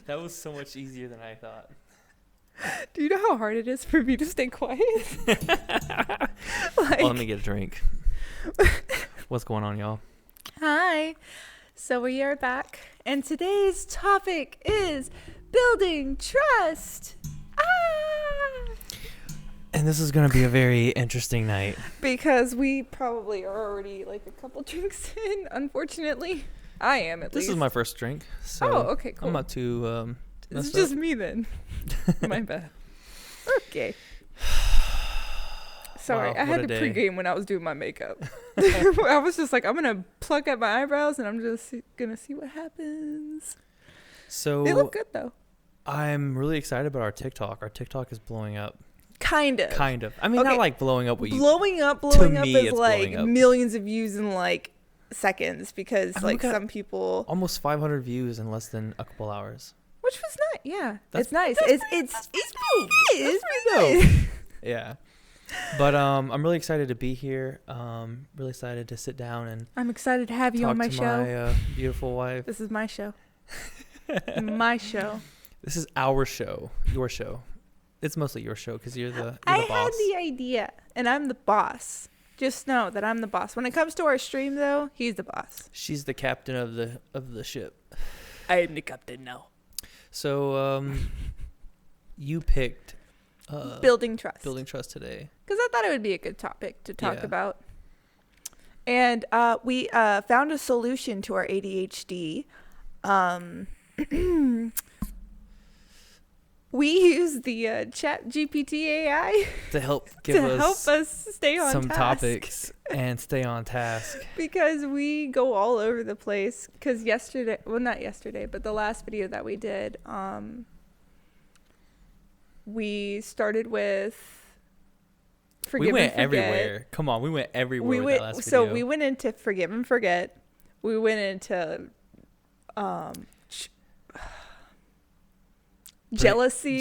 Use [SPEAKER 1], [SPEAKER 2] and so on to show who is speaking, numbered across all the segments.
[SPEAKER 1] That was so much easier than I thought.
[SPEAKER 2] Do you know how hard it is for me to stay quiet?
[SPEAKER 1] Well, let me get a drink. What's going on, y'all?
[SPEAKER 2] Hi. So we are back, and today's topic is building trust.
[SPEAKER 1] And this is going to be a very interesting night.
[SPEAKER 2] Because we probably are already like a couple drinks in, unfortunately. I am, at least.
[SPEAKER 1] This is my first drink, so
[SPEAKER 2] okay, cool.
[SPEAKER 1] I'm not too
[SPEAKER 2] It's just me then. My bad. Okay. Sorry,
[SPEAKER 1] Wow,
[SPEAKER 2] I had to pregame when I was doing my makeup. I was just like, I'm going to pluck at my eyebrows and I'm just going to see what happens.
[SPEAKER 1] So
[SPEAKER 2] they look good, though.
[SPEAKER 1] I'm really excited about our TikTok. Our TikTok is blowing up.
[SPEAKER 2] Kind of.
[SPEAKER 1] I mean, not like blowing up.
[SPEAKER 2] Blowing up is like millions of views in like seconds because like some people.
[SPEAKER 1] Almost 500 views in less than a couple hours.
[SPEAKER 2] Which was nice. Yeah.
[SPEAKER 1] It's
[SPEAKER 2] nice. It's pretty
[SPEAKER 1] dope. Yeah. But I'm really excited to be here. Really excited to sit down and
[SPEAKER 2] I'm excited to have you on my show.
[SPEAKER 1] My beautiful wife.
[SPEAKER 2] This is my show. My show.
[SPEAKER 1] This is our show. Your show. It's mostly your show because you're the boss.
[SPEAKER 2] I had the idea, and I'm the boss. Just know that I'm the boss. When it comes to our stream, though, he's the boss.
[SPEAKER 1] She's the captain of the ship.
[SPEAKER 2] I am the captain now.
[SPEAKER 1] So, you picked
[SPEAKER 2] building trust.
[SPEAKER 1] Building trust today
[SPEAKER 2] because I thought it would be a good topic to talk about. And we found a solution to our ADHD. We use the Chat GPT AI
[SPEAKER 1] to help help
[SPEAKER 2] us stay on
[SPEAKER 1] some
[SPEAKER 2] task.
[SPEAKER 1] topics and stay on task.
[SPEAKER 2] Because we go all over the place. Because not yesterday, but the last video that we did, we started with forgive and forget.
[SPEAKER 1] Everywhere. Come on, we went everywhere with that last video.
[SPEAKER 2] So we went into forgive and forget. We went into jealousy.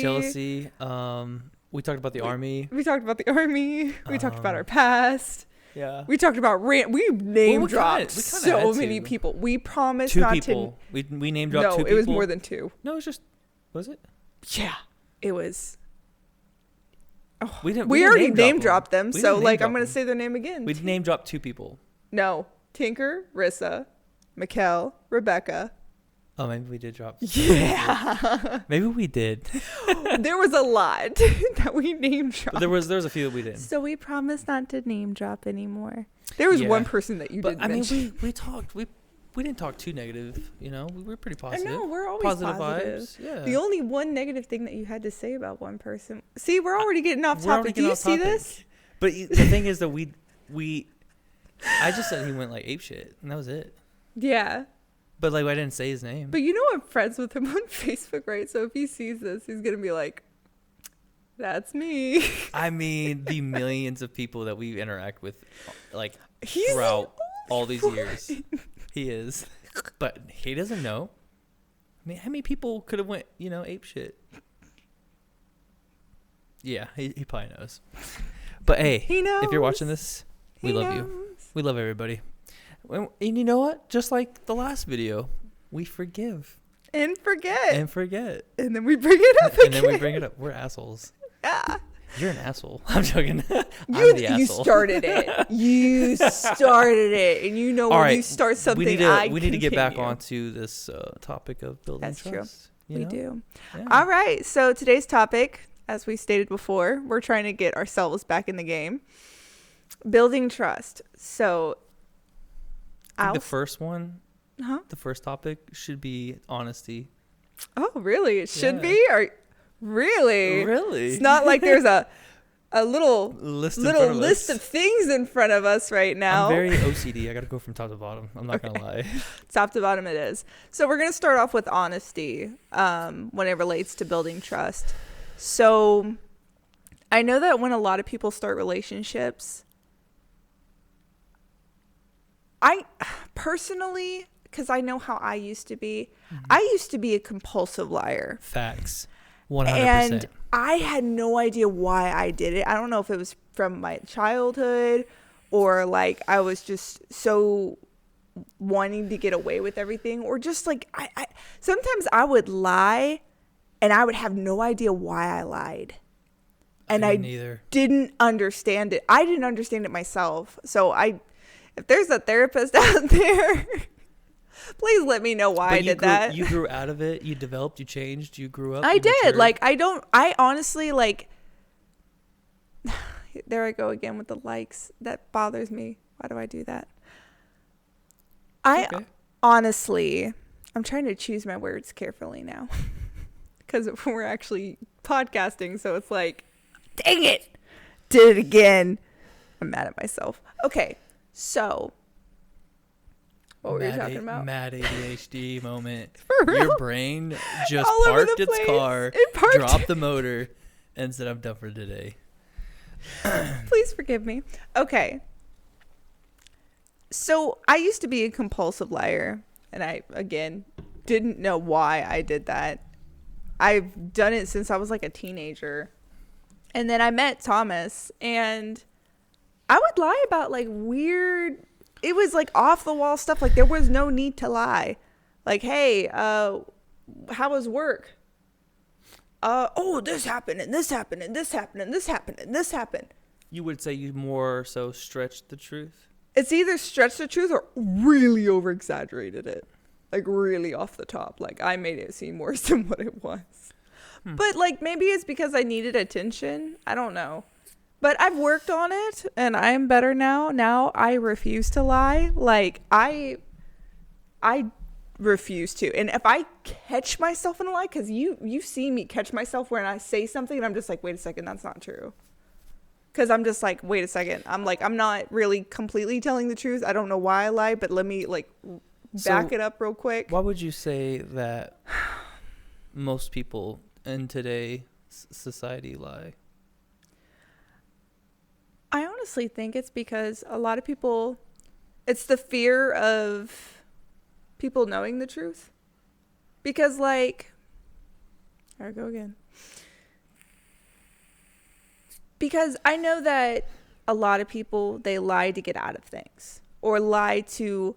[SPEAKER 2] We talked about the army. We talked about the army. We talked about our past.
[SPEAKER 1] Yeah.
[SPEAKER 2] We talked about we name dropped so many people. We promised not to.
[SPEAKER 1] We name dropped 2 people.
[SPEAKER 2] No, it was more than 2.
[SPEAKER 1] No, it was just. Was it?
[SPEAKER 2] Yeah, it was. Oh,
[SPEAKER 1] we
[SPEAKER 2] already name dropped them, so like I'm gonna say their name again.
[SPEAKER 1] We name dropped 2 people.
[SPEAKER 2] No, Tinker, Rissa, Mikkel, Rebecca.
[SPEAKER 1] Oh, maybe we did drop.
[SPEAKER 2] Yeah.
[SPEAKER 1] Maybe we did.
[SPEAKER 2] There was a lot that we name dropped.
[SPEAKER 1] There was a few that we didn't.
[SPEAKER 2] So we promised not to name drop anymore. There was one person that you didn't mention.
[SPEAKER 1] I mean, we talked. We didn't talk too negative. You know, we were pretty positive.
[SPEAKER 2] I know, we're always positive.
[SPEAKER 1] Vibes. Yeah.
[SPEAKER 2] The only one negative thing that you had to say about one person. See, we're already getting off topic. Do you see this?
[SPEAKER 1] But the thing is that I just said he went like ape shit, and that was it.
[SPEAKER 2] Yeah.
[SPEAKER 1] But like I didn't say his name.
[SPEAKER 2] But you know I'm friends with him on Facebook, right? So if he sees this, he's gonna be like, "That's me."
[SPEAKER 1] I mean, the millions of people that we interact with, like throughout all these years, he is. But he doesn't know. I mean, how many people could have went, ape shit? Yeah, he probably knows. But hey,
[SPEAKER 2] he knows.
[SPEAKER 1] If you're watching this, we love you. We love everybody. And you know what? Just like the last video, we forgive.
[SPEAKER 2] And forget. And then we bring it up.
[SPEAKER 1] We're assholes.
[SPEAKER 2] Yeah.
[SPEAKER 1] You're an asshole. I'm joking. I'm the asshole.
[SPEAKER 2] You started it. You started it. And when
[SPEAKER 1] right,
[SPEAKER 2] you start something,
[SPEAKER 1] we need to get back onto this topic of building trust.
[SPEAKER 2] That's true. We do.
[SPEAKER 1] Yeah.
[SPEAKER 2] All right. So today's topic, as we stated before, we're trying to get ourselves back in the game. Building trust. So
[SPEAKER 1] the first one, the first topic should be honesty.
[SPEAKER 2] Oh, really? It should be? Or really?
[SPEAKER 1] Really?
[SPEAKER 2] It's not like there's a little list of things in front of us right now.
[SPEAKER 1] I'm very OCD. I got to go from top to bottom. I'm not going to lie.
[SPEAKER 2] Top to bottom it is. So we're going to start off with honesty when it relates to building trust. So I know that when a lot of people start relationships, I personally, because I know how I used to be, I used to be a compulsive liar.
[SPEAKER 1] Facts. 100%.
[SPEAKER 2] And I had no idea why I did it. I don't know if it was from my childhood or like I was just so wanting to get away with everything, or just like I sometimes I would lie and I would have no idea why I lied. And I didn't understand it. I didn't understand it myself. So if there's a therapist out there, please let me know why I did that.
[SPEAKER 1] You grew out of it. You developed. You changed. You grew up.
[SPEAKER 2] I did. Matured. Like, I honestly, like, there I go again with the likes. That bothers me. Why do I do that? Honestly, I'm trying to choose my words carefully now because we're actually podcasting. So it's like, dang it. Did it again. I'm mad at myself. Okay. So, what were you talking about?
[SPEAKER 1] Mad ADHD moment. Your brain just parked its car, dropped the motor, and said, I'm done for today.
[SPEAKER 2] Please forgive me. Okay. So, I used to be a compulsive liar, and I, again, didn't know why I did that. I've done it since I was like a teenager. And then I met Thomas, and I would lie about like weird, it was like off the wall stuff. Like there was no need to lie. Like, hey, how was work? Oh, this happened and this happened and this happened and this happened and this happened.
[SPEAKER 1] You would say you more so stretched the truth?
[SPEAKER 2] It's either stretched the truth or really over exaggerated it. Like really off the top. Like I made it seem worse than what it was. But like maybe it's because I needed attention. I don't know. But I've worked on it and I'm better now. Now I refuse to lie. Like I refuse to. And if I catch myself in a lie, because you see me catch myself when I say something and I'm just like, wait a second, that's not true. Because I'm just like, wait a second. I'm like, I'm not really completely telling the truth. I don't know why I lie, but let me like back it up real quick.
[SPEAKER 1] Why would you say that most people in today's society lie?
[SPEAKER 2] I honestly think it's because a lot of people, it's the fear of people knowing the truth. Because like, there I go again. Because I know that a lot of people, they lie to get out of things. Or lie to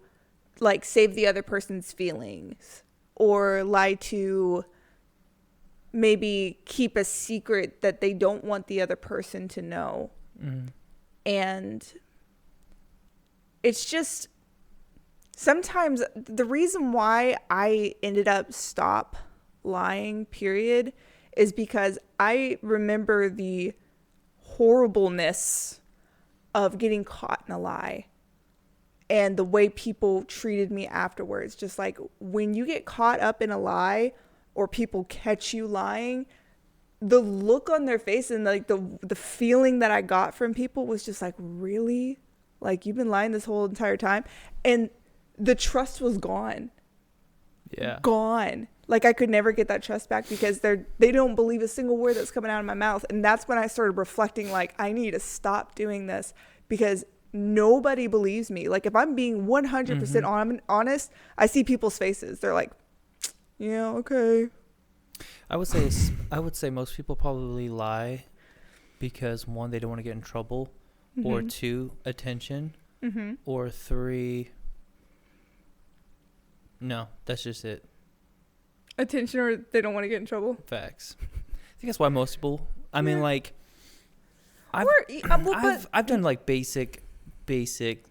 [SPEAKER 2] like save the other person's feelings. Or lie to maybe keep a secret that they don't want the other person to know. Mm. And it's just sometimes the reason why I ended up stop lying, period, is because I remember the horribleness of getting caught in a lie and the way people treated me afterwards. Just like when you get caught up in a lie or people catch you lying, the look on their face and like the feeling that I got from people was just like, really? Like you've been lying this whole entire time? And the trust was gone. Yeah. Gone. Like I could never get that trust back because they don't believe a single word that's coming out of my mouth. And that's when I started reflecting like I need to stop doing this because nobody believes me. Like if I'm being 100% honest, I see people's faces. They're like, yeah, okay.
[SPEAKER 1] I would say most people probably lie because 1, they don't want to get in trouble, or 2, attention, or 3, no, that's just it.
[SPEAKER 2] Attention, or they don't want to get in trouble.
[SPEAKER 1] Facts. I think that's why most people. I mean, like, I've done like basic,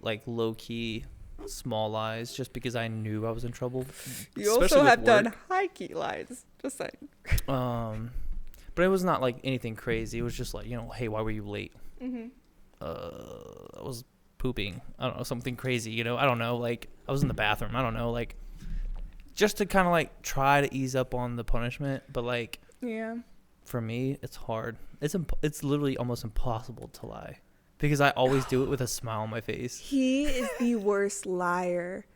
[SPEAKER 1] like low key, small lies just because I knew I was in trouble.
[SPEAKER 2] You also have done high key lies. Just saying.
[SPEAKER 1] But it was not like anything crazy. It was just like, hey, why were you late? I was pooping. I don't know, something crazy. I don't know. Like I was in the bathroom. I don't know. Like just to kind of like try to ease up on the punishment. But like, yeah, for me, it's hard. It's literally almost impossible to lie because I always do it with a smile on my face.
[SPEAKER 2] He is the worst liar,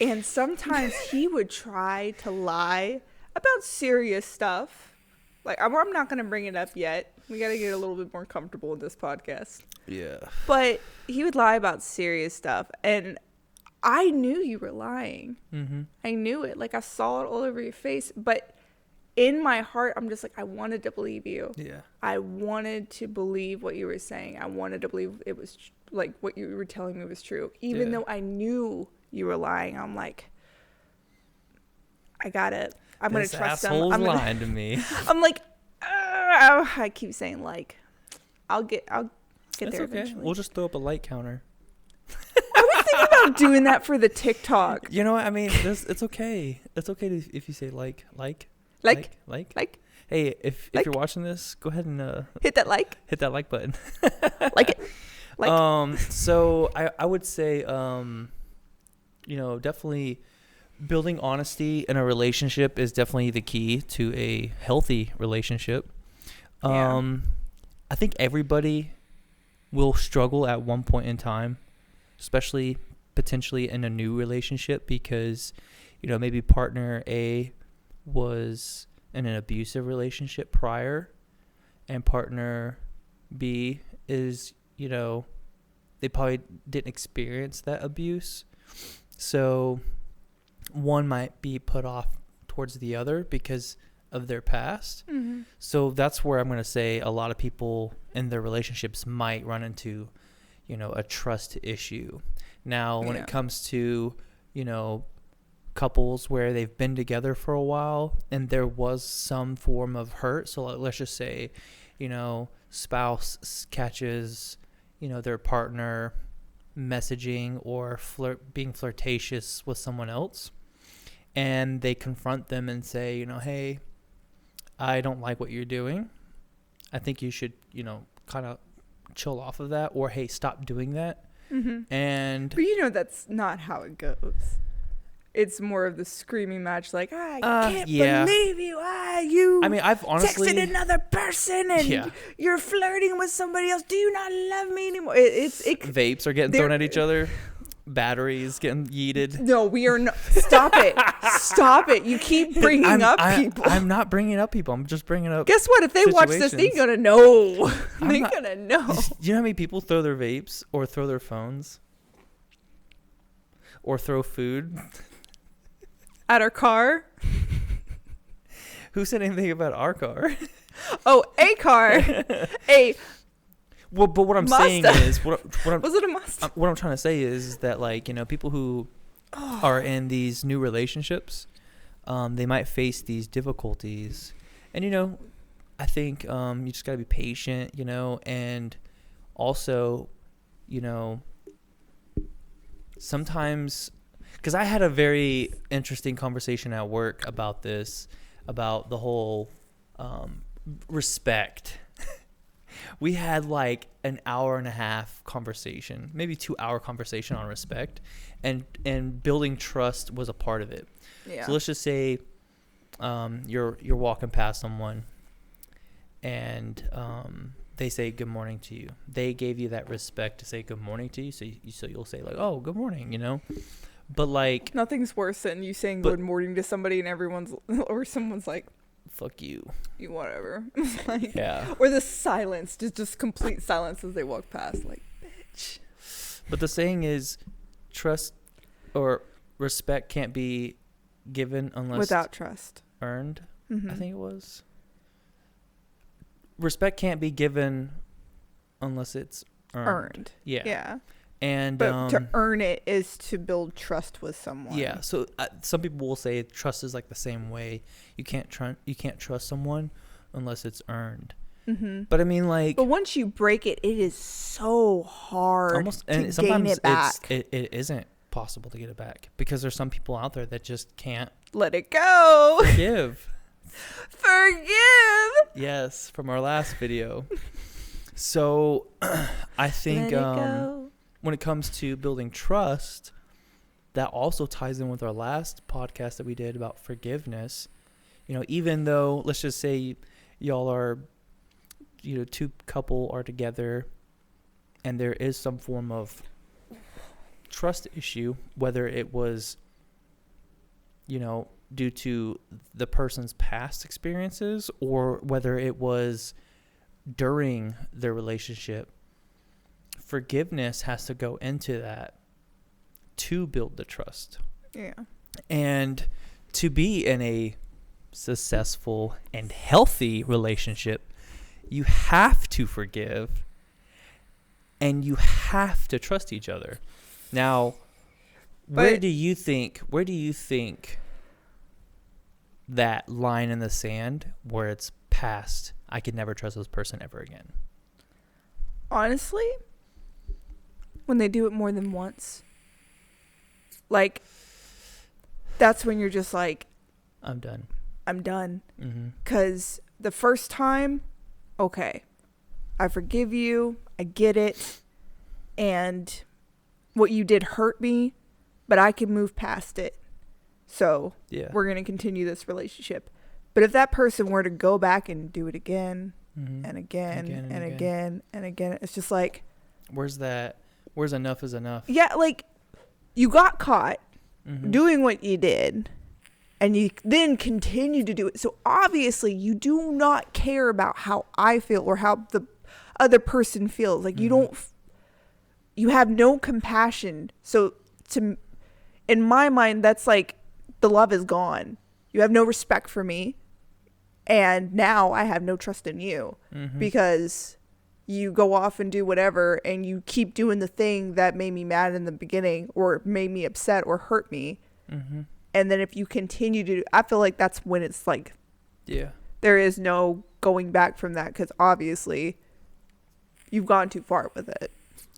[SPEAKER 2] and sometimes he would try to lie about serious stuff. Like, I'm not going to bring it up yet. We got to get a little bit more comfortable in this podcast. Yeah. But he would lie about serious stuff. And I knew you were lying. I knew it. Like, I saw it all over your face. But in my heart, I'm just like, I wanted to believe you. Yeah. I wanted to believe what you were saying. I wanted to believe it was like what you were telling me was true. Even though I knew you were lying, I'm like, I'm going to trust them.
[SPEAKER 1] I'm lying to me.
[SPEAKER 2] I'm like, I keep saying like, I'll get
[SPEAKER 1] That's
[SPEAKER 2] there
[SPEAKER 1] okay.
[SPEAKER 2] eventually.
[SPEAKER 1] We'll just throw up a like counter.
[SPEAKER 2] I was thinking about doing that for the TikTok.
[SPEAKER 1] You know what I mean? It's okay. It's okay if you say like. Hey, if you're watching this, go ahead and
[SPEAKER 2] hit that like
[SPEAKER 1] button.
[SPEAKER 2] Like it.
[SPEAKER 1] So I would say definitely building honesty in a relationship is definitely the key to a healthy relationship. I think everybody will struggle at one point in time, especially potentially in a new relationship, because maybe partner A was in an abusive relationship prior, and partner B is they probably didn't experience that abuse, so one might be put off towards the other because of their past.
[SPEAKER 2] Mm-hmm.
[SPEAKER 1] So that's where I'm going to say a lot of people in their relationships might run into a trust issue. Now when it comes to couples where they've been together for a while and there was some form of hurt, so let's just say spouse catches their partner messaging or being flirtatious with someone else, and they confront them and say, hey, I don't like what you're doing. I think you should, kind of chill off of that, or hey, stop doing that.
[SPEAKER 2] Mm-hmm. But that's not how it goes. It's more of the screaming match, like, I can't believe you. I've honestly texted another person and you're flirting with somebody else. Do you not love me anymore?
[SPEAKER 1] Vapes are getting thrown at each other. Batteries getting yeeted.
[SPEAKER 2] No, we are not. Stop it. Stop it. You keep bringing up people.
[SPEAKER 1] I'm not bringing up people. I'm just bringing up.
[SPEAKER 2] Guess what? If they watch this, they're going to know. They're going to know.
[SPEAKER 1] You know how many people throw their vapes or throw their phones or throw food
[SPEAKER 2] at our car?
[SPEAKER 1] Who said anything about our car?
[SPEAKER 2] Oh, a car.
[SPEAKER 1] Well, but what I'm saying is, was
[SPEAKER 2] it a Mustang?
[SPEAKER 1] What I'm trying to say is that, people who are in these new relationships, they might face these difficulties, and I think you just gotta be patient, and also, sometimes, because I had a very interesting conversation at work about this, about the whole respect. We had an hour and a half conversation, maybe 2-hour conversation on respect, and building trust was a part of it. Yeah. So let's just say you're walking past someone and they say good morning to you. They gave you that respect to say good morning to you, so you'll say oh, good morning, But
[SPEAKER 2] nothing's worse than you saying good morning to somebody and someone's like,
[SPEAKER 1] fuck you.
[SPEAKER 2] You whatever.
[SPEAKER 1] Yeah.
[SPEAKER 2] Or the silence, just complete silence as they walk past, bitch.
[SPEAKER 1] But the saying is, trust or respect can't be given unless
[SPEAKER 2] without trust
[SPEAKER 1] earned.
[SPEAKER 2] Mm-hmm.
[SPEAKER 1] I think it was. Respect can't be given unless it's earned. Yeah.
[SPEAKER 2] Yeah.
[SPEAKER 1] And
[SPEAKER 2] to earn it is to build trust with someone.
[SPEAKER 1] Yeah. So some people will say trust is the same way. You can't trust someone unless it's earned.
[SPEAKER 2] Mm-hmm.
[SPEAKER 1] But I mean,
[SPEAKER 2] but once you break it, it is so hard to gain it back.
[SPEAKER 1] It isn't possible to get it back, because there's some people out there that just can't
[SPEAKER 2] let it go.
[SPEAKER 1] Forgive.
[SPEAKER 2] Yes,
[SPEAKER 1] from our last video. So I think when it comes to building trust, that also ties in with our last podcast that we did about forgiveness. Even though, let's just say y'all are, two couple are together and there is some form of trust issue, whether it was, due to the person's past experiences or whether it was during their relationship, forgiveness has to go into that to build the trust.
[SPEAKER 2] Yeah.
[SPEAKER 1] And to be in a successful and healthy relationship, you have to forgive. and you have to trust each other. Now, where do you think that line in the sand where it's past, I could never trust this person ever again?
[SPEAKER 2] Honestly, when they do it more than once. Like, that's when you're just like,
[SPEAKER 1] I'm done.
[SPEAKER 2] Mm-hmm. 'Cause the first time, okay, I forgive you, I get it, and what you did hurt me, but I can move past it. So we're going to continue this relationship. But if that person were to go back and do it again, and again, it's just like,
[SPEAKER 1] where's enough is enough?
[SPEAKER 2] Yeah, like, you got caught doing what you did, and you then continue to do it. So obviously you do not care about how I feel or how the other person feels. Like, you have no compassion. So in my mind, that's like, the love is gone. You have no respect for me. And now I have no trust in you because you go off and do whatever, and you keep doing the thing that made me mad in the beginning or made me upset or hurt me. And then if you continue to, I feel like that's when it's like, there is no going back from that, because obviously you've gone too far with it.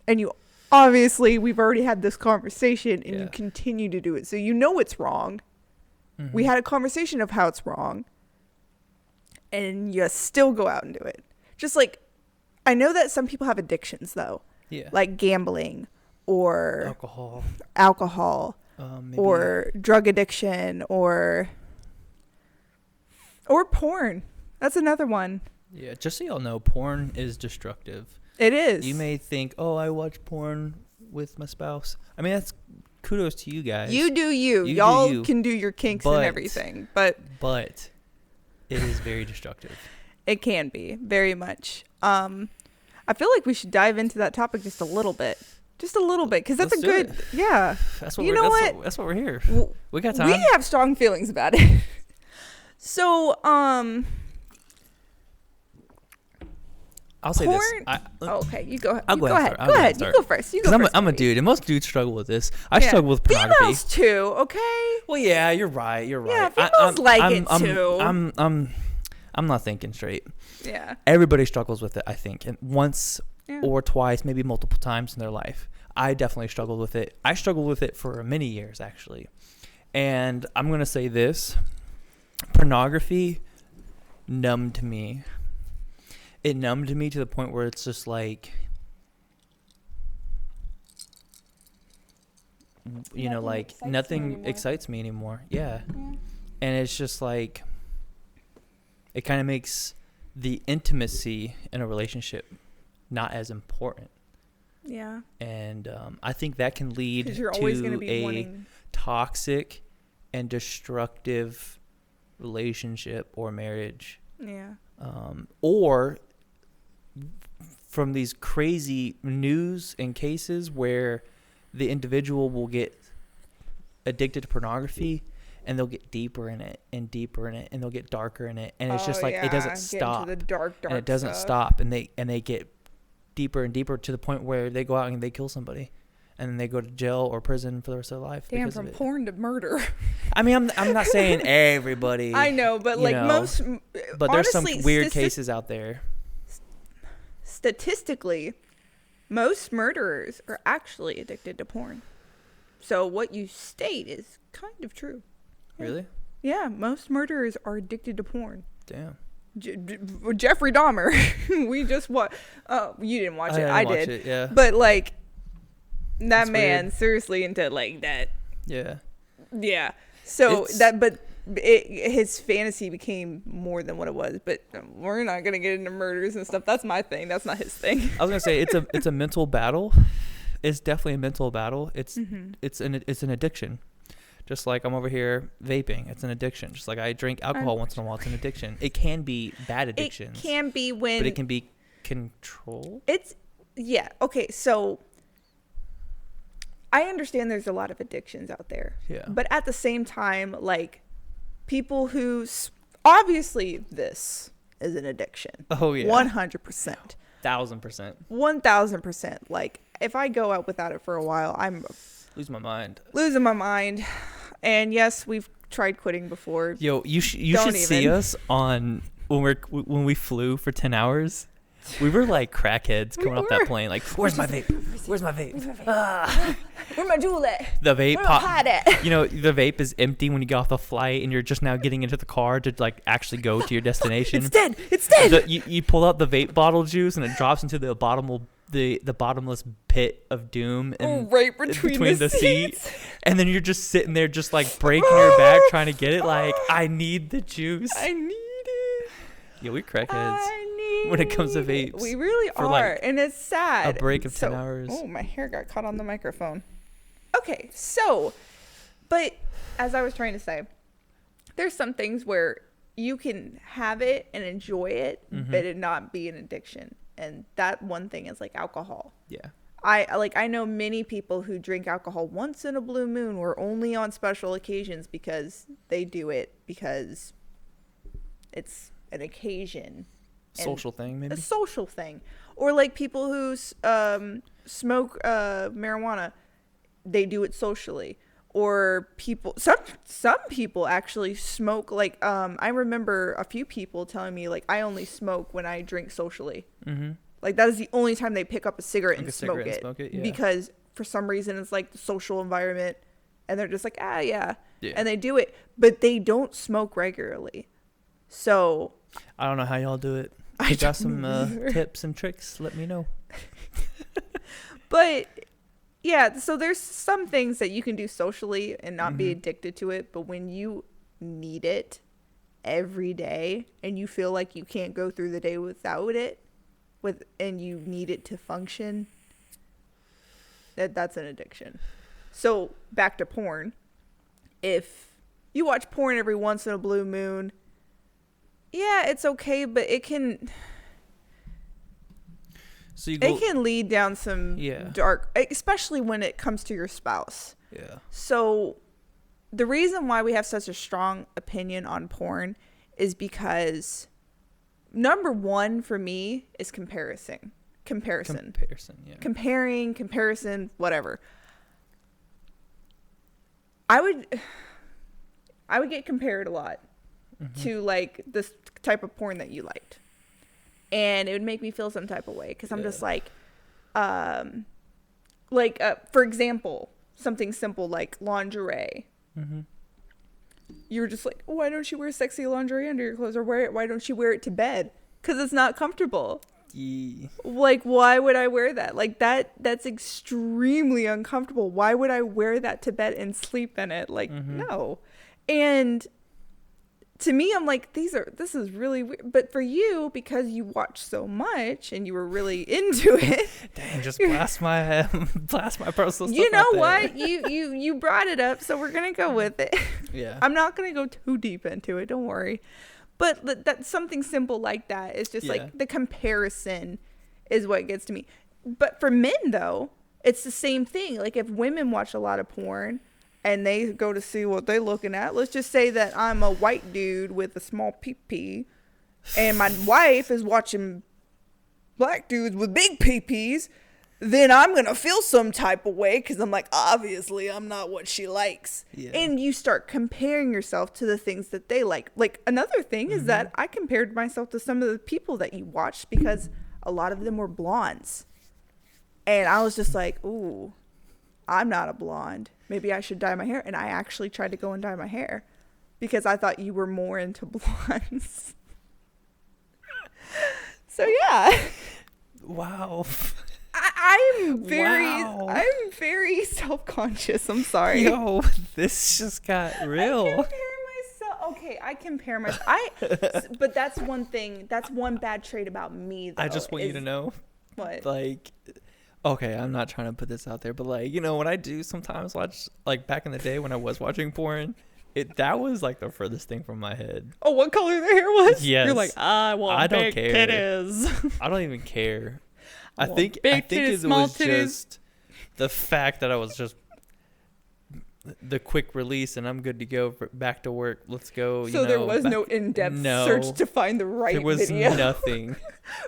[SPEAKER 2] And we've already had this conversation, and you continue to do it. So you know it's wrong. We had a conversation of how it's wrong, and you still go out and do it. Just like, I know that some people have addictions though. Yeah. Like gambling or alcohol or drug addiction or porn. That's another one.
[SPEAKER 1] Yeah. Just so y'all know, porn is destructive.
[SPEAKER 2] It is.
[SPEAKER 1] You may think, oh, I watch porn with my spouse. I mean, that's kudos to you guys.
[SPEAKER 2] You do you. Y'all can do your kinks and everything. But
[SPEAKER 1] it is very destructive.
[SPEAKER 2] It can be, very much. I feel like we should dive into that topic just a little bit. Because that's a good, yeah.
[SPEAKER 1] That's what that's what we're here. We got time.
[SPEAKER 2] We have strong feelings about it. So,
[SPEAKER 1] I'll say this.
[SPEAKER 2] Okay, you go ahead.
[SPEAKER 1] I'll go ahead.
[SPEAKER 2] Go ahead. You go first.
[SPEAKER 1] I'm a dude, and most dudes struggle with this. I struggle with pornography.
[SPEAKER 2] Females too. Okay.
[SPEAKER 1] Well, yeah, you're right.
[SPEAKER 2] Yeah, females like it too.
[SPEAKER 1] I'm not thinking straight.
[SPEAKER 2] Yeah.
[SPEAKER 1] Everybody struggles with it, I think, and once or twice, maybe multiple times in their life. I definitely struggled with it. I struggled with it for many years, actually. And I'm gonna say this: pornography numbed me. It numbed me to the point where it's just like, nothing excites me anymore. Yeah. And it's just like, it kind of makes the intimacy in a relationship not as important.
[SPEAKER 2] Yeah.
[SPEAKER 1] And I think that can lead to a toxic and destructive relationship or marriage.
[SPEAKER 2] Yeah.
[SPEAKER 1] Or from these crazy news and cases where the individual will get addicted to pornography, and they'll get deeper in it and deeper in it, and they'll get darker in it, and it's just like it doesn't stop.
[SPEAKER 2] Into the dark
[SPEAKER 1] and it doesn't stop, and they get deeper and deeper to the point where they go out and they kill somebody, and then they go to jail or prison for the rest of their life.
[SPEAKER 2] Damn, from porn to murder.
[SPEAKER 1] I mean, I'm not saying everybody.
[SPEAKER 2] I know, but most.
[SPEAKER 1] But there's some weird cases out there.
[SPEAKER 2] Statistically, most murderers are actually addicted to porn. So what you state is kind of true.
[SPEAKER 1] Really?
[SPEAKER 2] Yeah, most murderers are addicted to porn.
[SPEAKER 1] Damn.
[SPEAKER 2] Jeffrey Dahmer. We just watched. Oh, you didn't watch it. I did.
[SPEAKER 1] It, yeah.
[SPEAKER 2] But like, that man weird. Seriously into like that.
[SPEAKER 1] Yeah.
[SPEAKER 2] Yeah. So his fantasy became more than what it was. But we're not gonna get into murders and stuff. That's my thing. That's not his thing.
[SPEAKER 1] I was gonna say it's a mental battle. It's definitely a mental battle. It's an addiction. Just like I'm over here vaping, it's an addiction. Just like I drink alcohol once in a while, it's an addiction. It can be bad addictions.
[SPEAKER 2] It can be but
[SPEAKER 1] it can be control.
[SPEAKER 2] Okay, so I understand there's a lot of addictions out there.
[SPEAKER 1] Yeah.
[SPEAKER 2] But at the same time, like, people who obviously this is an addiction.
[SPEAKER 1] Oh yeah.
[SPEAKER 2] 100%.
[SPEAKER 1] 1,000%.
[SPEAKER 2] 1,000%. Like, if I go out without it for a while, I'm
[SPEAKER 1] losing my mind.
[SPEAKER 2] And yes, we've tried quitting before.
[SPEAKER 1] Yo, you should see us on when we flew for 10 hours. We were like crackheads coming off that plane. Like, where's my vape? Where's my vape?
[SPEAKER 2] Where's my jewel at?
[SPEAKER 1] The vape
[SPEAKER 2] Where's my pot at?
[SPEAKER 1] You know, the vape is empty when you get off the flight, and you're just now getting into the car to like actually go to your destination.
[SPEAKER 2] It's dead.
[SPEAKER 1] You pull out the vape bottle juice, and it drops into the bottomless pit of doom, and
[SPEAKER 2] right between the seats.
[SPEAKER 1] And then you're just sitting there, just like breaking your back trying to get it. Like, I need the juice.
[SPEAKER 2] I need it.
[SPEAKER 1] Yeah, we crackheads when it comes to vapes.
[SPEAKER 2] We really are,
[SPEAKER 1] like
[SPEAKER 2] and it's sad.
[SPEAKER 1] A break of 10 hours.
[SPEAKER 2] Oh, my hair got caught on the microphone. Okay, but as I was trying to say, there's some things where you can have it and enjoy it, but it not be an addiction. And that one thing is like alcohol. Yeah. I know many people who drink alcohol once in a blue moon or only on special occasions because they do it because it's an occasion.
[SPEAKER 1] Social thing, maybe?
[SPEAKER 2] A social thing. Or like people who smoke marijuana, they do it socially. Or people, some people actually smoke, like, I remember a few people telling me, like, I only smoke when I drink socially. Mm-hmm. Like, that is the only time they pick up a cigarette and smoke it. Yeah. Because for some reason it's like the social environment, and they're just like, yeah. And they do it, but they don't smoke regularly. So
[SPEAKER 1] I don't know how y'all do it. You got some tips and tricks, let me know.
[SPEAKER 2] But yeah, so there's some things that you can do socially and not be addicted to it, but when you need it every day and you feel like you can't go through the day without it, and you need it to function, that's an addiction. So back to porn. If you watch porn every once in a blue moon, yeah, it's okay, but it can it can lead down some dark, especially when it comes to your spouse. Yeah. So the reason why we have such a strong opinion on porn is because number one for me is comparison, yeah. Comparison, whatever. I would get compared a lot to like this type of porn that you liked, and it would make me feel some type of way because I'm just like for example, something simple like lingerie. You were just like, why don't you wear sexy lingerie under your clothes, or why don't you wear it to bed? Because it's not comfortable. Like, why would I wear that? Like, that's extremely uncomfortable. Why would I wear that to bed and sleep in it? Like, no. And to me, I'm like, this is really weird. But for you, because you watch so much and you were really into it.
[SPEAKER 1] Dang, just blast my personal stuff.
[SPEAKER 2] You know what? You brought it up, so we're gonna go with it.
[SPEAKER 1] Yeah.
[SPEAKER 2] I'm not gonna go too deep into it. Don't worry. But that's something simple like that. It's just like the comparison is what gets to me. But for men, though, it's the same thing. Like, if women watch a lot of porn and they go to see what they're looking at, let's just say that I'm a white dude with a small pee-pee and my wife is watching black dudes with big pee-pees, then I'm going to feel some type of way because I'm like, obviously, I'm not what she likes. Yeah. And you start comparing yourself to the things that they like. Like, another thing is that I compared myself to some of the people that you watched because a lot of them were blondes. And I was just like, ooh, I'm not a blonde. Maybe I should dye my hair. And I actually tried to go and dye my hair because I thought you were more into blondes. So, yeah.
[SPEAKER 1] Wow.
[SPEAKER 2] I'm very self-conscious. I'm sorry.
[SPEAKER 1] Yo, this just got real.
[SPEAKER 2] I compare myself. But that's one thing. That's one bad trait about me, though.
[SPEAKER 1] I just want you to know.
[SPEAKER 2] What?
[SPEAKER 1] Like, okay, I'm not trying to put this out there, but like, you know, when I do sometimes watch, like back in the day when I was watching porn, that was like the furthest thing from my head.
[SPEAKER 2] Oh, what color the hair was?
[SPEAKER 1] Yes.
[SPEAKER 2] You're like, I
[SPEAKER 1] don't care.
[SPEAKER 2] Titties.
[SPEAKER 1] I don't even care. I think it was just the fact that I was just the quick release and I'm good to go back to work. Let's go.
[SPEAKER 2] So there was no in-depth search to find the right video.
[SPEAKER 1] There was nothing.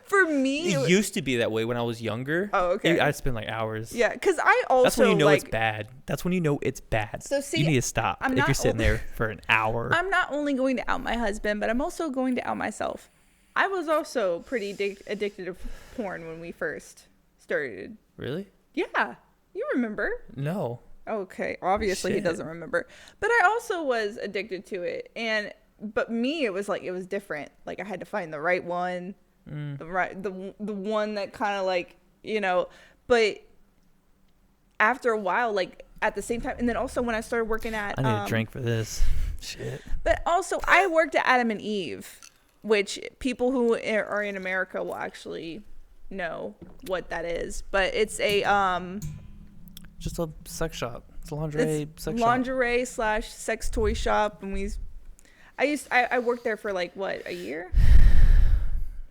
[SPEAKER 2] For me,
[SPEAKER 1] it used to be that way when I was younger.
[SPEAKER 2] Oh, okay.
[SPEAKER 1] I'd spend like hours.
[SPEAKER 2] Yeah, because I also
[SPEAKER 1] that's when you know it's bad. That's when you know it's bad.
[SPEAKER 2] So see,
[SPEAKER 1] you need to stop if you're sitting there for an hour.
[SPEAKER 2] I'm not only going to out my husband, but I'm also going to out myself. I was also pretty addicted to porn when we first started.
[SPEAKER 1] Really?
[SPEAKER 2] Yeah. You remember?
[SPEAKER 1] No.
[SPEAKER 2] Okay. Obviously, He doesn't remember. But I also was addicted to it. But me, it was different. Like, I had to find the right one. The one that kind of like, but after a while, like at the same time, and then also when I started working at
[SPEAKER 1] I need a drink for this shit.
[SPEAKER 2] But also I worked at Adam and Eve, which people who are in America will actually know what that is, but it's a
[SPEAKER 1] just a sex shop. It's a lingerie sex shop.
[SPEAKER 2] Lingerie / sex toy shop. And I worked there for like what, a year?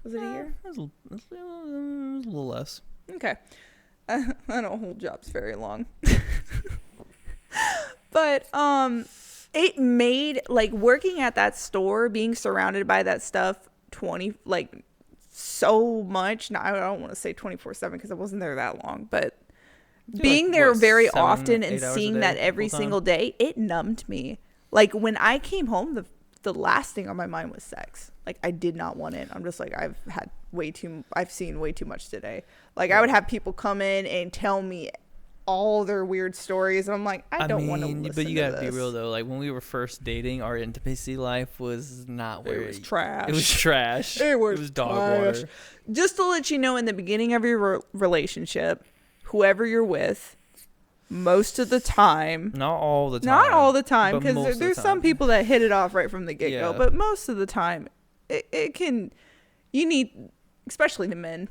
[SPEAKER 2] Was it a year?
[SPEAKER 1] It was a little less.
[SPEAKER 2] Okay. I don't hold jobs very long. But it made, like, working at that store, being surrounded by that stuff so much. Now, I don't want to say 24/7 because I wasn't there that long, but being there very often and seeing that every single day, it numbed me. Like, when I came home, the last thing on my mind was sex. Like, I did not want it. I'm just like, I've seen way too much today. Like, I would have people come in and tell me all their weird stories. And I'm like, I don't want to listen to this.
[SPEAKER 1] But you gotta be real though. Like, when we were first dating, our intimacy life was not where
[SPEAKER 2] it was trash.
[SPEAKER 1] It was trash.
[SPEAKER 2] It was
[SPEAKER 1] dog water.
[SPEAKER 2] Just to let you know, in the beginning of your relationship, whoever you're with, most of the time,
[SPEAKER 1] not all the time,
[SPEAKER 2] because there's some people that hit it off right from the get-go, but most of the time you need, especially the men,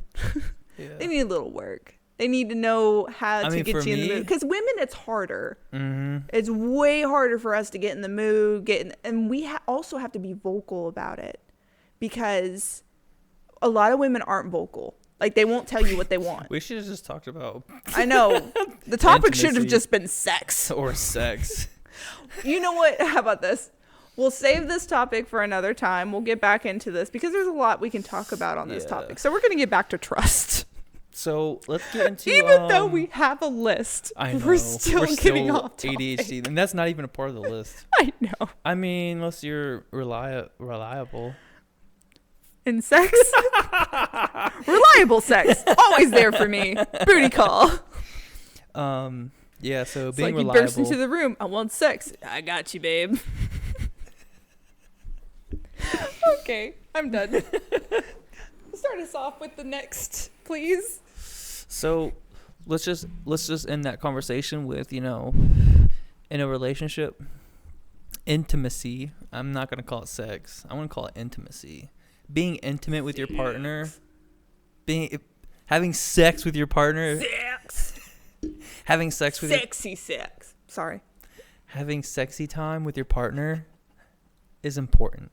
[SPEAKER 2] they need a little work. They need to know how to get you in the mood. Because women, it's harder. Mm-hmm. It's way harder for us to get in the mood, and we also have to be vocal about it, because a lot of women aren't vocal. Like, they won't tell you what they want.
[SPEAKER 1] We should have just talked about...
[SPEAKER 2] I know. The topic should have just been sex.
[SPEAKER 1] Or sex.
[SPEAKER 2] You know what? How about this? We'll save this topic for another time. We'll get back into this because there's a lot we can talk about on this topic. So we're going to get back to trust.
[SPEAKER 1] So let's get into...
[SPEAKER 2] Even though we have a list,
[SPEAKER 1] I know.
[SPEAKER 2] we're still getting off topic.
[SPEAKER 1] ADHD. And that's not even a part of the list.
[SPEAKER 2] I know.
[SPEAKER 1] I mean, unless you're reliable.
[SPEAKER 2] In sex? Reliable sex. Always there for me. Booty call.
[SPEAKER 1] Yeah, so
[SPEAKER 2] it's
[SPEAKER 1] being
[SPEAKER 2] like
[SPEAKER 1] reliable.
[SPEAKER 2] You burst into the room. I want sex. I got you, babe. Okay, I'm done. Start us off with the next, please.
[SPEAKER 1] So let's just end that conversation with, in a relationship, intimacy. I'm not gonna call it sex. I want to call it intimacy. Being intimate with your partner, having sex with your partner, having sex with
[SPEAKER 2] sexy sex. Sorry,
[SPEAKER 1] having sexy time with your partner is important.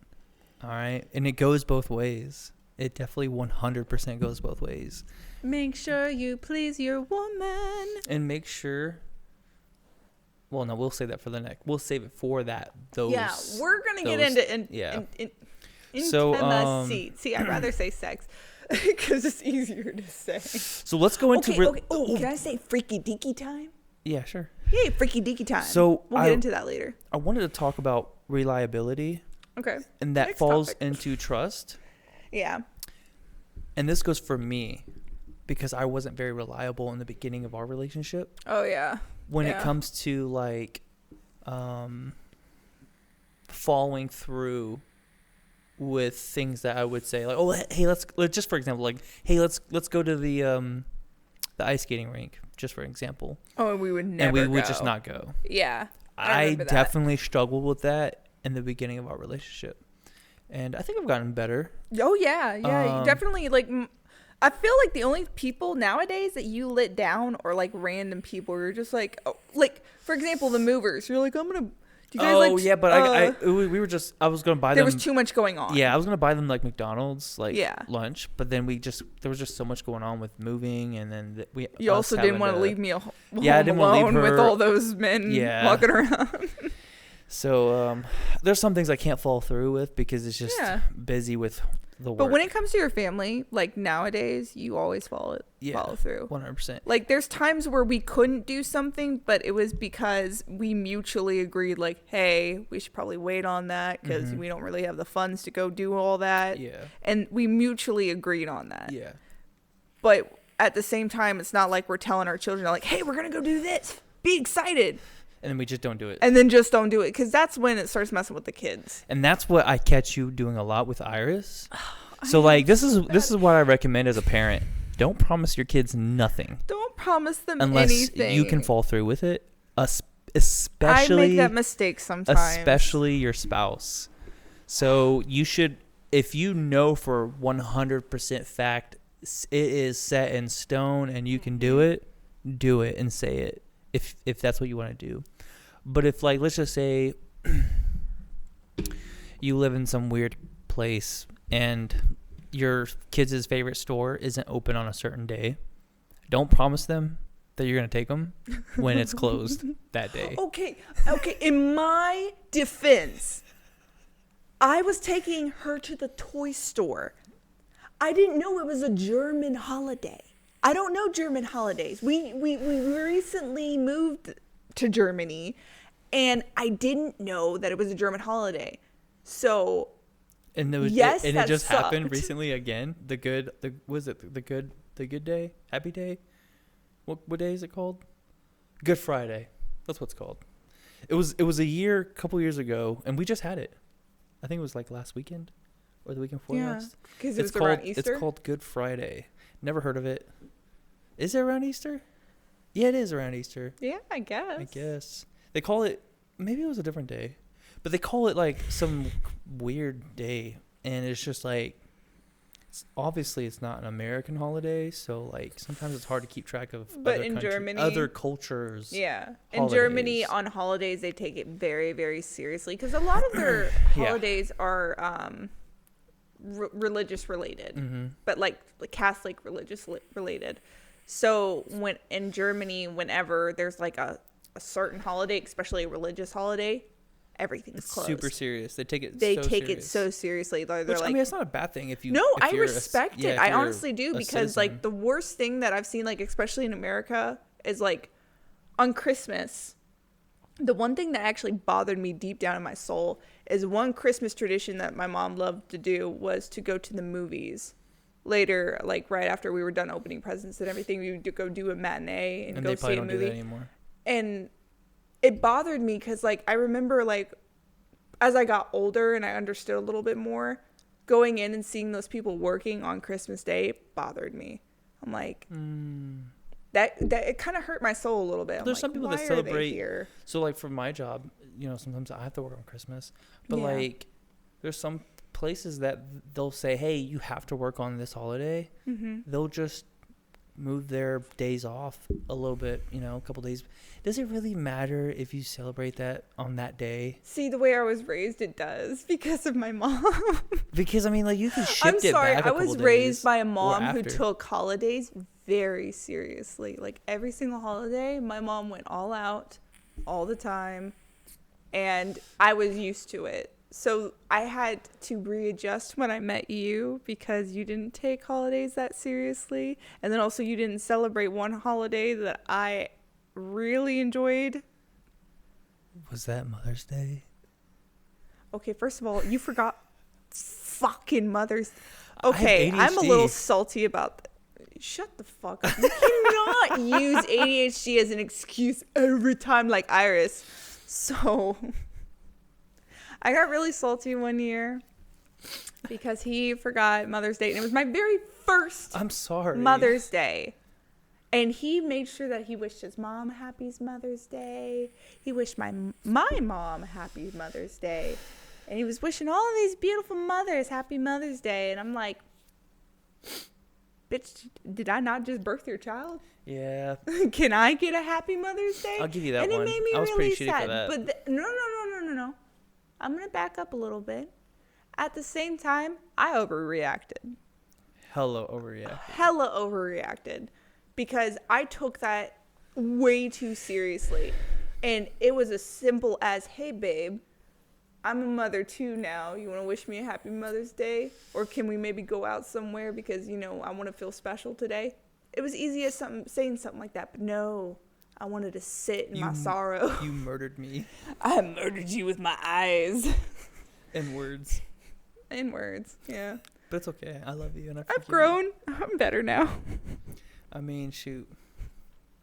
[SPEAKER 1] All right, and it goes both ways. It definitely 100% goes both ways.
[SPEAKER 2] Make sure you please your woman,
[SPEAKER 1] and make sure. Well, no, we'll save that for the next. We'll save it for that.
[SPEAKER 2] Yeah, we're gonna get into intimacy. See, I'd rather say sex because it's easier to say.
[SPEAKER 1] So let's go into.
[SPEAKER 2] Okay. Oh, can I say freaky deaky time?
[SPEAKER 1] Yeah, sure.
[SPEAKER 2] Yay, freaky deaky time.
[SPEAKER 1] So
[SPEAKER 2] we'll get into that later.
[SPEAKER 1] I wanted to talk about reliability.
[SPEAKER 2] Okay.
[SPEAKER 1] And that next falls into trust.
[SPEAKER 2] Yeah.
[SPEAKER 1] And this goes for me because I wasn't very reliable in the beginning of our relationship.
[SPEAKER 2] Oh yeah.
[SPEAKER 1] When it comes to like following through with things that I would say, like, oh, hey, let's just for example, like, hey, let's go to the ice skating rink, just for example.
[SPEAKER 2] Oh, and we would never
[SPEAKER 1] and we would just not go.
[SPEAKER 2] Yeah.
[SPEAKER 1] I definitely struggled with that in the beginning of our relationship. And I think I've gotten better.
[SPEAKER 2] Oh, yeah. Yeah. You definitely, like, I feel like the only people nowadays that you let down are, like, random people. You're just like, oh, like, for example, the movers. You're like, I'm going to, Do you guys
[SPEAKER 1] yeah, but we were just, I was going to buy them.
[SPEAKER 2] There was too much going on.
[SPEAKER 1] Yeah, I was going to buy them like McDonald's, like
[SPEAKER 2] Yeah.
[SPEAKER 1] lunch, but then there was just so much going on with moving, and then
[SPEAKER 2] You also didn't want to leave me home
[SPEAKER 1] I didn't want to leave her
[SPEAKER 2] with all those men walking around.
[SPEAKER 1] So there's some things I can't follow through with because it's just busy with the work.
[SPEAKER 2] But when it comes to your family, like nowadays, you always follow through.
[SPEAKER 1] 100%.
[SPEAKER 2] Like there's times where we couldn't do something, but it was because we mutually agreed, like, hey, we should probably wait on that because we don't really have the funds to go do all that.
[SPEAKER 1] Yeah.
[SPEAKER 2] And we mutually agreed on that.
[SPEAKER 1] Yeah.
[SPEAKER 2] But at the same time, it's not like we're telling our children, like, hey, we're going to go do this. Be excited.
[SPEAKER 1] And then we just don't do it.
[SPEAKER 2] And then just don't do it, because that's when it starts messing with the kids.
[SPEAKER 1] And that's what I catch you doing a lot with Iris. So like this is what I recommend as a parent. Don't promise your kids nothing.
[SPEAKER 2] Don't promise them
[SPEAKER 1] unless
[SPEAKER 2] anything.
[SPEAKER 1] You can fall through with it. Especially
[SPEAKER 2] I make that mistake sometimes.
[SPEAKER 1] Especially your spouse. So you should, if you know for 100% fact it is set in stone and you can do it and say it. If that's what you want to do. But if, like, let's just say you live in some weird place and your kids' favorite store isn't open on a certain day, don't promise them that you're going to take them when it's closed that day.
[SPEAKER 2] Okay. In my defense, I was taking her to the toy store. I didn't know it was a German holiday. I don't know German holidays. We recently moved to Germany, and I didn't know that it was a German holiday. So,
[SPEAKER 1] and it just happened recently again. The good day, happy day. What day is it called? Good Friday. That's what it's called. It was a couple years ago, and we just had it. I think it was like last weekend or the weekend before last.
[SPEAKER 2] Because it's around Easter.
[SPEAKER 1] It's called Good Friday. Never heard of it. Is it around Easter? Yeah, it is around Easter.
[SPEAKER 2] Yeah, I guess.
[SPEAKER 1] They call it, maybe it was a different day, but they call it like some weird day. And it's just like, obviously it's not an American holiday. So like sometimes it's hard to keep track of
[SPEAKER 2] Germany,
[SPEAKER 1] other cultures.
[SPEAKER 2] Yeah. In Germany on holidays, they take it very, very seriously. Because a lot of their holidays are religious related, but like Catholic religious related. So when in Germany, whenever there's like a certain holiday, especially a religious holiday, everything's closed.
[SPEAKER 1] Super serious. They take it
[SPEAKER 2] so seriously. They're
[SPEAKER 1] Which,
[SPEAKER 2] like,
[SPEAKER 1] I mean, it's not a bad thing if you.
[SPEAKER 2] No, I respect it. I honestly do, because like the worst thing that I've seen, like especially in America, is like on Christmas. The one thing that actually bothered me deep down in my soul is one Christmas tradition that my mom loved to do was to go to the movies. Later, like right after we were done opening presents and everything, we would go do a matinee and go see a movie. Do that anymore. And it bothered me because, like, I remember, like, as I got older and I understood a little bit more, going in and seeing those people working on Christmas Day bothered me. I'm like, that it kind of hurt my soul a little bit.
[SPEAKER 1] There's some people that celebrate. So, like, for my job, you know, sometimes I have to work on Christmas, but like, there's some places that they'll say, hey, you have to work on this holiday. They'll just move their days off a little bit, you know, a couple days. Does it really matter if you celebrate that on that day?
[SPEAKER 2] See, the way I was raised, it does, because of my mom.
[SPEAKER 1] Because I mean, like, you can shift it back a couple days.
[SPEAKER 2] I was raised by a mom who took holidays very seriously. Like every single holiday, my mom went all out all the time, and I was used to it. So I had to readjust when I met you, because you didn't take holidays that seriously. And then also you didn't celebrate one holiday that I really enjoyed.
[SPEAKER 1] Was that Mother's Day?
[SPEAKER 2] Okay, first of all, you forgot fucking Mother's. Okay, I'm a little salty about that. Shut the fuck up. You cannot use ADHD as an excuse every time like Iris. So I got really salty one year because he forgot Mother's Day, and it was my very first Mother's Day. And he made sure that he wished his mom happy Mother's Day. He wished my mom happy Mother's Day. And he was wishing all of these beautiful mothers happy Mother's Day. And I'm like, bitch, did I not just birth your child?
[SPEAKER 1] Yeah.
[SPEAKER 2] Can I get a happy Mother's Day?
[SPEAKER 1] I'll give you that one.
[SPEAKER 2] And it made me
[SPEAKER 1] I was
[SPEAKER 2] really
[SPEAKER 1] pretty shitty
[SPEAKER 2] sad.
[SPEAKER 1] for that.
[SPEAKER 2] But no. no. I'm going to back up a little bit. At the same time, I overreacted.
[SPEAKER 1] Hella overreacted.
[SPEAKER 2] Because I took that way too seriously. And it was as simple as, hey, babe, I'm a mother too now. You want to wish me a happy Mother's Day? Or can we maybe go out somewhere because, you know, I want to feel special today? It was easy as saying something like that. But no, I wanted to sit in my sorrow.
[SPEAKER 1] You murdered me.
[SPEAKER 2] I murdered you with my eyes.
[SPEAKER 1] In words.
[SPEAKER 2] In words, yeah.
[SPEAKER 1] But it's okay. I love you. And
[SPEAKER 2] I've grown. I'm better now.
[SPEAKER 1] I mean, shoot.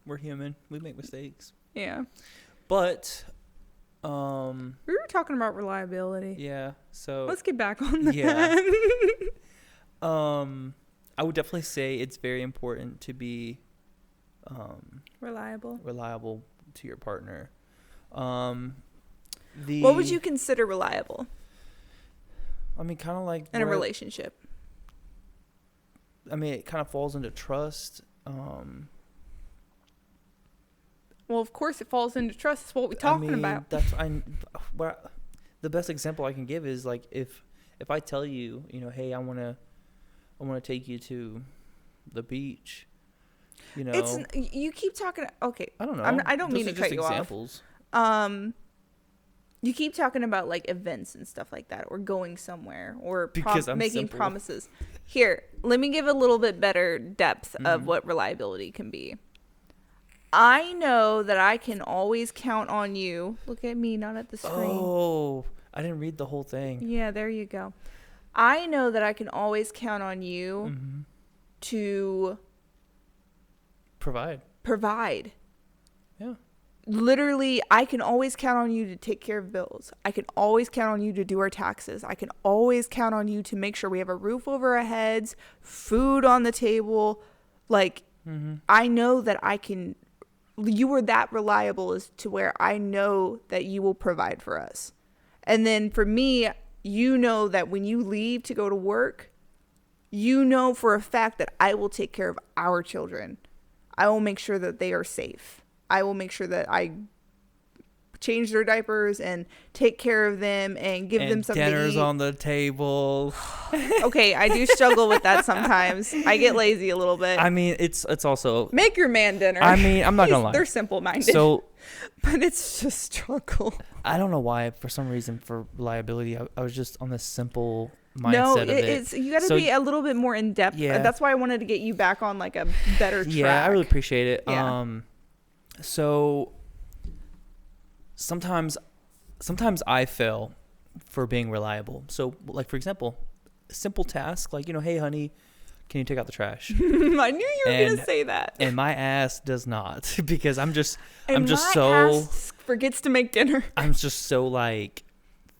[SPEAKER 1] We're human. We make mistakes.
[SPEAKER 2] Yeah.
[SPEAKER 1] But,
[SPEAKER 2] we were talking about reliability.
[SPEAKER 1] yeah, so.
[SPEAKER 2] Let's get back on that.
[SPEAKER 1] Yeah. I would definitely say it's very important to be, reliable to your partner.
[SPEAKER 2] What would you consider reliable?
[SPEAKER 1] I mean, kind of like
[SPEAKER 2] in a relationship.
[SPEAKER 1] I mean, it kind of falls into trust.
[SPEAKER 2] Well, of course, it falls into trust. That's what we're talking about.
[SPEAKER 1] The best example I can give is like if I tell you, you know, hey, I want to take you to the beach. You know,
[SPEAKER 2] you keep talking. Okay,
[SPEAKER 1] I don't know.
[SPEAKER 2] I don't mean to cut you
[SPEAKER 1] examples.
[SPEAKER 2] Off. You keep talking about like events and stuff like that, or going somewhere, or making promises. Here, let me give a little bit better depth of what reliability can be. I know that I can always count on you. Look at me, not at the screen.
[SPEAKER 1] Oh, I didn't read the whole thing.
[SPEAKER 2] Yeah, there you go. I know that I can always count on you to provide. Yeah. Literally, I can always count on you to take care of bills. I can always count on you to do our taxes. I can always count on you to make sure we have a roof over our heads, food on the table. Like, I know that you are that reliable as to where I know that you will provide for us. And then for me, you know that when you leave to go to work, you know for a fact that I will take care of our children. I will make sure that they are safe. I will make sure that I change their diapers and take care of them and give them something to eat.
[SPEAKER 1] Dinner's on the table.
[SPEAKER 2] Okay, I do struggle with that sometimes. I get lazy a little bit.
[SPEAKER 1] I mean, it's also...
[SPEAKER 2] Make your man dinner.
[SPEAKER 1] I mean, I'm not going to lie.
[SPEAKER 2] They're simple-minded.
[SPEAKER 1] So,
[SPEAKER 2] but it's just struggle.
[SPEAKER 1] I don't know why, for some reason, for reliability, I was just on this simple mindset of it.
[SPEAKER 2] It's you got to be a little bit more in depth.
[SPEAKER 1] Yeah.
[SPEAKER 2] That's why I wanted to get you back on like a better track.
[SPEAKER 1] Yeah, I really appreciate it.
[SPEAKER 2] Yeah.
[SPEAKER 1] So sometimes I fail for being reliable. So like, for example, a simple task like, you know, hey honey, can you take out the trash?
[SPEAKER 2] I knew you were going to say that.
[SPEAKER 1] And my ass does not, because I'm just
[SPEAKER 2] my ass forgets to make dinner.
[SPEAKER 1] I'm just so like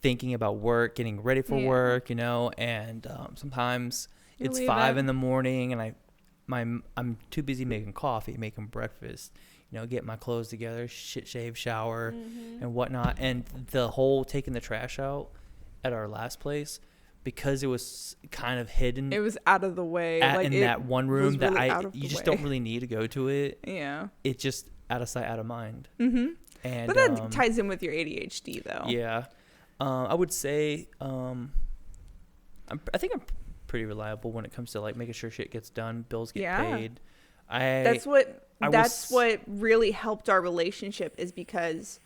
[SPEAKER 1] thinking about work, getting ready for work, you know, and sometimes it's 5 a.m. and I'm too busy making coffee, making breakfast, you know, getting my clothes together, shave, shower, and whatnot. And the whole taking the trash out at our last place, because it was kind of hidden.
[SPEAKER 2] It was out of the way.
[SPEAKER 1] In that one room that
[SPEAKER 2] really
[SPEAKER 1] you just don't really need to go to it.
[SPEAKER 2] Yeah.
[SPEAKER 1] It's just out of sight, out of mind.
[SPEAKER 2] Mm-hmm.
[SPEAKER 1] And,
[SPEAKER 2] but that ties in with your ADHD, though.
[SPEAKER 1] Yeah. I would say I think I'm pretty reliable when it comes to like making sure shit gets done, bills get paid. That's what really helped our relationship, is because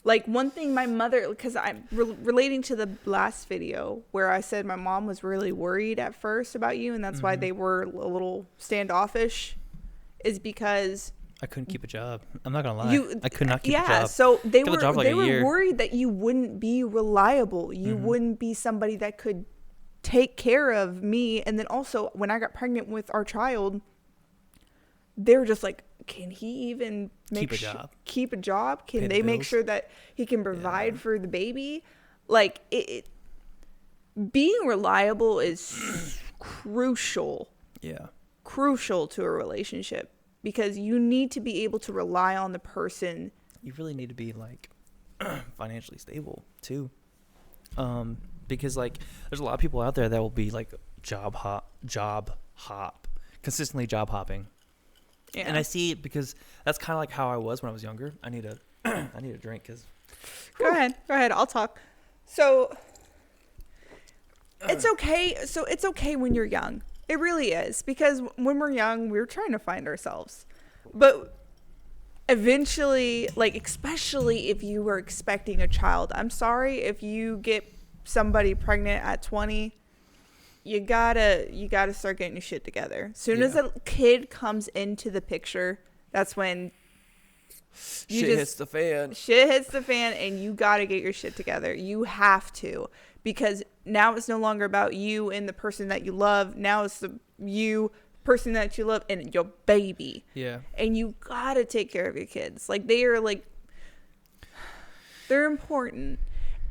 [SPEAKER 1] like one thing my mother, because I'm relating to the last video where I said my mom was really worried at first about you, and that's why they were a little standoffish, is because I couldn't keep a job. I'm not gonna lie. I could not keep a job.
[SPEAKER 2] Yeah, so they were worried that you wouldn't be reliable. You wouldn't be somebody that could take care of me. And then also when I got pregnant with our child, they were just like, can he even keep a job? Can they make sure that he can provide for the baby? Like being reliable is crucial. Yeah. Crucial to a relationship, because you need to be able to rely on the person.
[SPEAKER 1] You really need to be like financially stable too. Because like there's a lot of people out there that will be like consistently job hopping. Yeah. And I see it because that's kind of like how I was when I was younger. I need a drink because
[SPEAKER 2] Go ahead. I'll talk. So it's okay. So it's okay when you're young. It really is, because when we're young, we're trying to find ourselves. But eventually, like, especially if you were expecting a child, I'm sorry if you get somebody pregnant at 20, you gotta start getting your shit together. As soon as a kid comes into the picture, that's when
[SPEAKER 1] shit hits the fan.
[SPEAKER 2] Shit hits the fan, and you gotta get your shit together. You have to, because now it's no longer about you and the person that you love. Now it's the person that you love and your baby.
[SPEAKER 1] Yeah.
[SPEAKER 2] And you gotta take care of your kids. Like, they're important.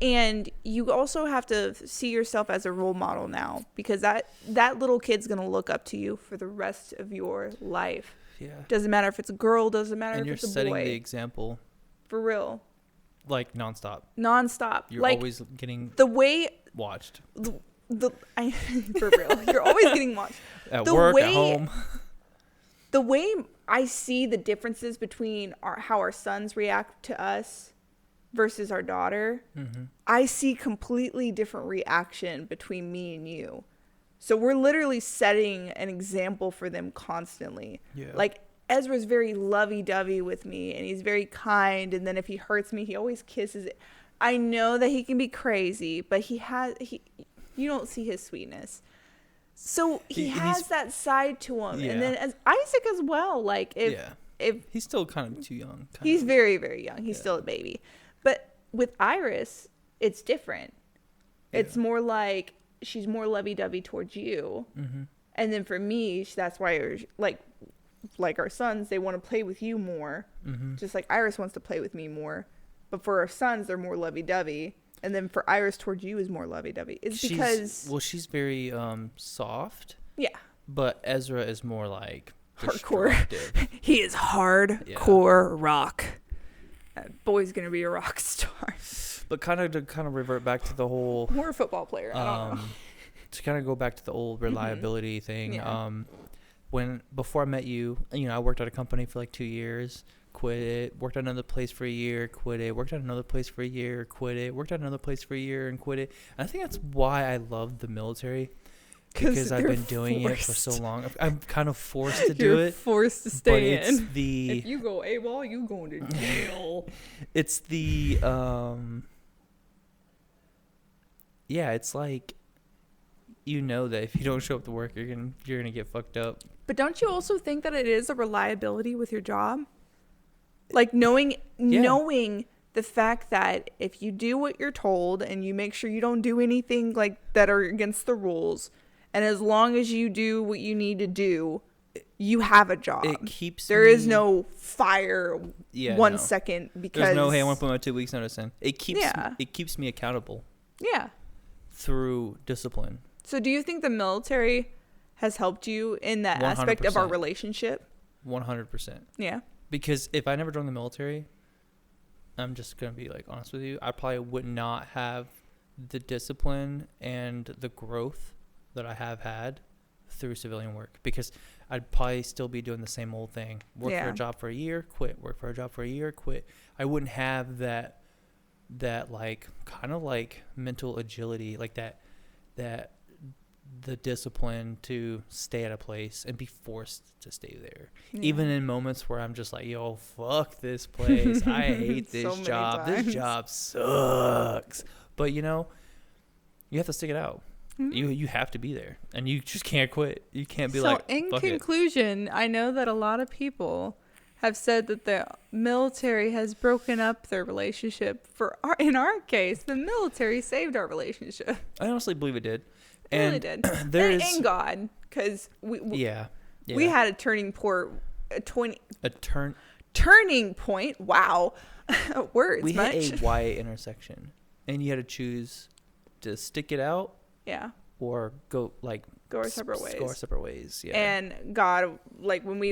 [SPEAKER 2] And you also have to see yourself as a role model now, because that little kid's gonna look up to you for the rest of your life.
[SPEAKER 1] Yeah.
[SPEAKER 2] Doesn't matter if it's a girl, doesn't matter if it's a boy.
[SPEAKER 1] And you're setting the example.
[SPEAKER 2] For real.
[SPEAKER 1] Like, nonstop.
[SPEAKER 2] You're
[SPEAKER 1] like, always getting watched.
[SPEAKER 2] For real. You're always getting watched.
[SPEAKER 1] At work, at home.
[SPEAKER 2] The way I see the differences between how our sons react to us versus our daughter, I see completely different reaction between me and you. So we're literally setting an example for them constantly. Yeah. Like, Ezra's very lovey-dovey with me, and he's very kind, and then if he hurts me, he always kisses it. I know that he can be crazy, but you don't see his sweetness. So he has that side to him. Yeah. And then as Isaac as well, like, if
[SPEAKER 1] he's still kind of too young.
[SPEAKER 2] He's very, very young. He's still a baby. But with Iris, it's different. Yeah. It's more like she's more lovey-dovey towards you. Mm-hmm. And then for me, that's why, like our sons, they want to play with you more. Mm-hmm. Just like Iris wants to play with me more. But for our sons, they're more lovey-dovey. And then for Iris towards you is more lovey-dovey.
[SPEAKER 1] She's very soft.
[SPEAKER 2] Yeah.
[SPEAKER 1] But Ezra is more like
[SPEAKER 2] hardcore. He is hardcore rock. That boy's gonna be a rock star.
[SPEAKER 1] But kind of revert back to the whole
[SPEAKER 2] more a football player. I don't know.
[SPEAKER 1] To kind of go back to the old reliability thing. Yeah. Before I met you, I worked at a company for like 2 years, quit it, worked at another place for a year, quit it, worked at another place for a year, quit it, worked at another place for a year and quit it. And I think that's why I love the military. Because I've been doing it for so long. I'm kind of forced to do it.
[SPEAKER 2] You're forced to stay in.
[SPEAKER 1] But if
[SPEAKER 2] you go AWOL, you going to jail.
[SPEAKER 1] It's the it's like, that if you don't show up to work, you're gonna get fucked up.
[SPEAKER 2] But don't you also think that it is a reliability with your job? Like, knowing the fact that if you do what you're told and you make sure you don't do anything like that are against the rules, and as long as you do what you need to do, you have a job.
[SPEAKER 1] It keeps
[SPEAKER 2] there is no fire 1 second because
[SPEAKER 1] there's no, hey, I want to put my 2 weeks notice in. It keeps me accountable.
[SPEAKER 2] Yeah.
[SPEAKER 1] Through discipline.
[SPEAKER 2] So do you think the military has helped you in that 100%. Aspect of our relationship?
[SPEAKER 1] 100%.
[SPEAKER 2] Yeah.
[SPEAKER 1] Because if I never joined the military, I'm just going to be like honest with you, I probably would not have the discipline and the growth that I have had through civilian work, because I'd probably still be doing the same old thing. Work for a job for a year, quit. Work for a job for a year, quit. I wouldn't have that like kind of like mental agility, like that the discipline to stay at a place and be forced to stay there. Yeah. Even in moments where I'm just like, yo, fuck this place. I hate this job. This job sucks. But you have to stick it out. Mm-hmm. You have to be there, and you just can't quit. You can't be like,
[SPEAKER 2] in conclusion, I know that a lot of people have said that the military has broken up their relationship. In our case, the military saved our relationship.
[SPEAKER 1] I honestly believe it did.
[SPEAKER 2] It really did. And God, because we had a turning turning point. Wow, words.
[SPEAKER 1] We hit a Y intersection, and you had to choose to stick it out.
[SPEAKER 2] Yeah.
[SPEAKER 1] Or go
[SPEAKER 2] our separate ways.
[SPEAKER 1] Go our separate ways. Yeah.
[SPEAKER 2] And God, like when we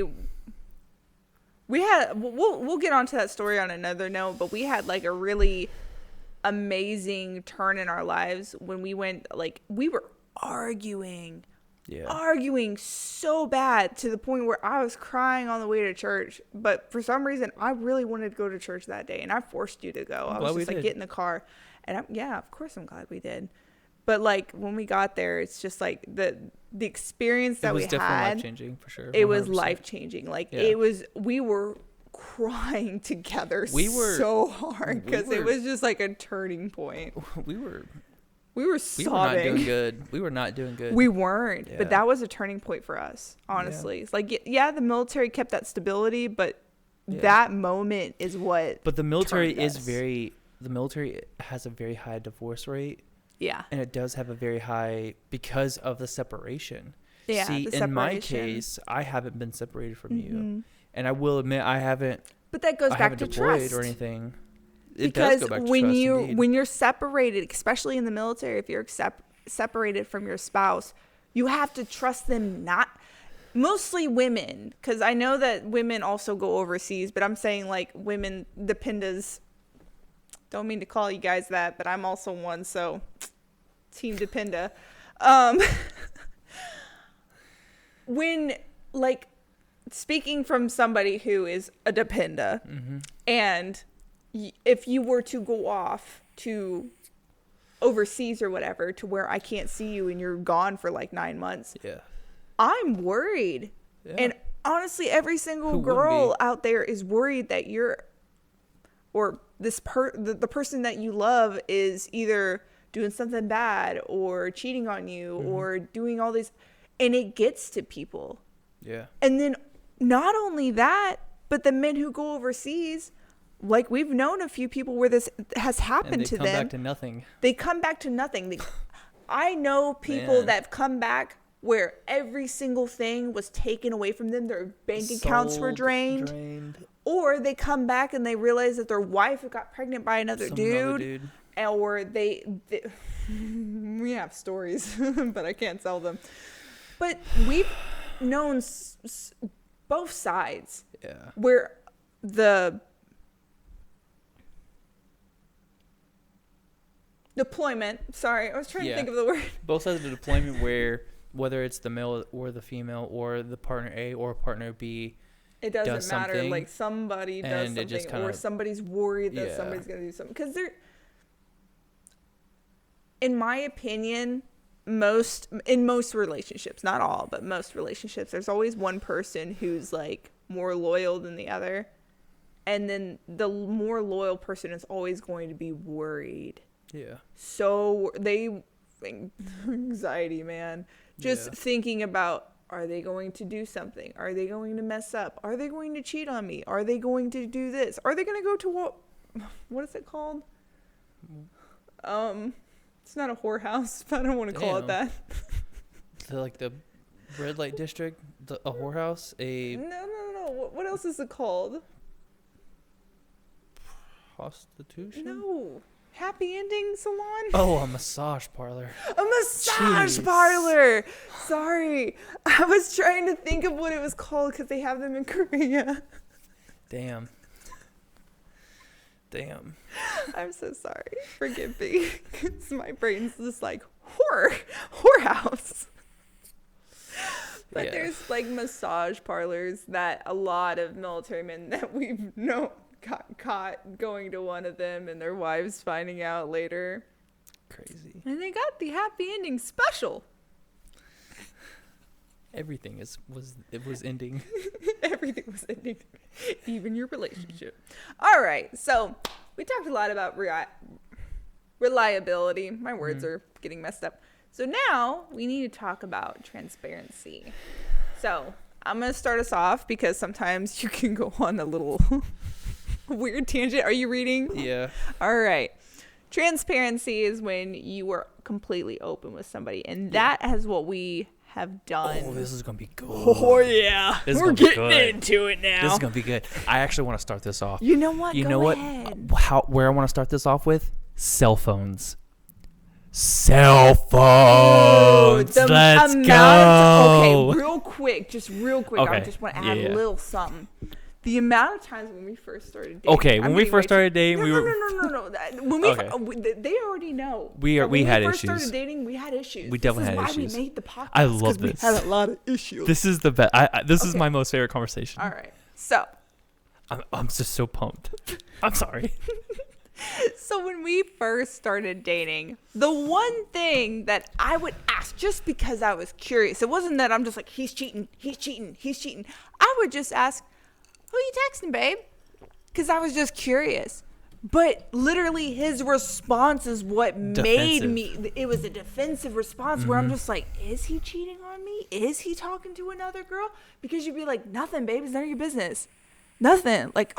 [SPEAKER 2] had, we'll get onto that story on another note, but we had like a really amazing turn in our lives when we went, like, we were arguing arguing so bad to the point where I was crying on the way to church. But for some reason, I really wanted to go to church that day, and I forced you to go. I was just like, get in the car. And of course I'm glad we did. But like when we got there, it's just like the experience that we had. It was definitely
[SPEAKER 1] life-changing for sure. 100%.
[SPEAKER 2] It was life-changing. Like we were crying together so hard because it was just like a turning point. We were sobbing.
[SPEAKER 1] We were not doing good.
[SPEAKER 2] We weren't, but that was a turning point for us, honestly. Yeah. It's like, the military kept that stability, but that moment is what.
[SPEAKER 1] But the military the military has a very high divorce rate.
[SPEAKER 2] Yeah.
[SPEAKER 1] And it does have a very high because of the separation.
[SPEAKER 2] Yeah.
[SPEAKER 1] See, in my case, I haven't been separated from you. And I will admit I haven't.
[SPEAKER 2] But that goes back to trust
[SPEAKER 1] or anything.
[SPEAKER 2] Because when you're separated, especially in the military, if you're separated from your spouse, you have to trust them. Mostly women, because I know that women also go overseas, but I'm saying like women dependas. Don't mean to call you guys that, but I'm also one, so team dependa. When like speaking from somebody who is a dependa, and if you were to go off to overseas or whatever, to where I can't see you and you're gone for like 9 months, I'm worried. And honestly, every single girl out there is worried that the person that you love is either doing something bad or cheating on you or doing all these, and it gets to people.
[SPEAKER 1] Yeah.
[SPEAKER 2] And then not only that, but the men who go overseas, like we've known a few people where this has happened to them. They come back to nothing. They come back to nothing. I know people that have come back where every single thing was taken away from them. Their bank accounts were drained. Or they come back and they realize that their wife got pregnant by another dude. Or they we have stories, but I can't tell them. But we've known both sides.
[SPEAKER 1] Yeah.
[SPEAKER 2] Where the deployment, sorry, I was trying to think of the word.
[SPEAKER 1] Both sides of the deployment, where whether it's the male or the female or the partner A or partner B,
[SPEAKER 2] it doesn't matter. Like somebody does something, or somebody's worried that somebody's going to do something. Because in my opinion, in most relationships, not all, but most relationships, there's always one person who's like more loyal than the other. And then the more loyal person is always going to be worried.
[SPEAKER 1] Yeah.
[SPEAKER 2] So anxiety, man. Just thinking about, are they going to do something? Are they going to mess up? Are they going to cheat on me? Are they going to do this? Are they going to go to what is it called? It's not a whorehouse, but I don't want to call it that.
[SPEAKER 1] Like the red light district, a whorehouse,
[SPEAKER 2] No. What else is it called?
[SPEAKER 1] Prostitution?
[SPEAKER 2] No. Happy ending salon?
[SPEAKER 1] Oh, a massage parlor.
[SPEAKER 2] A massage parlor. Sorry. I was trying to think of what it was called because they have them in Korea.
[SPEAKER 1] Damn.
[SPEAKER 2] I'm so sorry. Forgive me. Because my brain's just like, whorehouse. But there's like massage parlors that a lot of military men that we've known got caught going to one of them, and their wives finding out later.
[SPEAKER 1] Crazy.
[SPEAKER 2] And they got the happy ending special.
[SPEAKER 1] Everything was ending.
[SPEAKER 2] Everything was ending, even your relationship. All right, so we talked a lot about reliability. My words are getting messed up. So now we need to talk about transparency. So I'm going to start us off because sometimes you can go on a little weird tangent. Are you reading?
[SPEAKER 1] Yeah.
[SPEAKER 2] All right. Transparency is when you are completely open with somebody, and that is what we have done.
[SPEAKER 1] Oh, this is gonna be good.
[SPEAKER 2] Oh yeah, we're getting into it now.
[SPEAKER 1] This is gonna be good. I actually want to start this off.
[SPEAKER 2] You know what?
[SPEAKER 1] Go ahead. Where I want to start this off with? Cell phones. Let's go.
[SPEAKER 2] Okay, real quick. Okay. I just want to add a little something. The amount of times when we first started dating.
[SPEAKER 1] Okay, when we first started dating,
[SPEAKER 2] no,
[SPEAKER 1] we were...
[SPEAKER 2] No. When they already know.
[SPEAKER 1] We had issues. When we first
[SPEAKER 2] started dating, we had issues.
[SPEAKER 1] We definitely had issues.
[SPEAKER 2] This is why we made the podcast.
[SPEAKER 1] I love this.
[SPEAKER 2] We had a lot of issues.
[SPEAKER 1] This is the best. This is my most favorite conversation.
[SPEAKER 2] All right. So.
[SPEAKER 1] I'm just so pumped. I'm sorry.
[SPEAKER 2] So when we first started dating, the one thing that I would ask, just because I was curious, it wasn't that I'm just like, he's cheating. I would just ask, who you texting, babe? Because I was just curious. But literally his response is what made me, it was a defensive response where I'm just like, is he cheating on me? Is he talking to another girl? Because you'd be like, nothing, babe, it's none of your business. Nothing. Like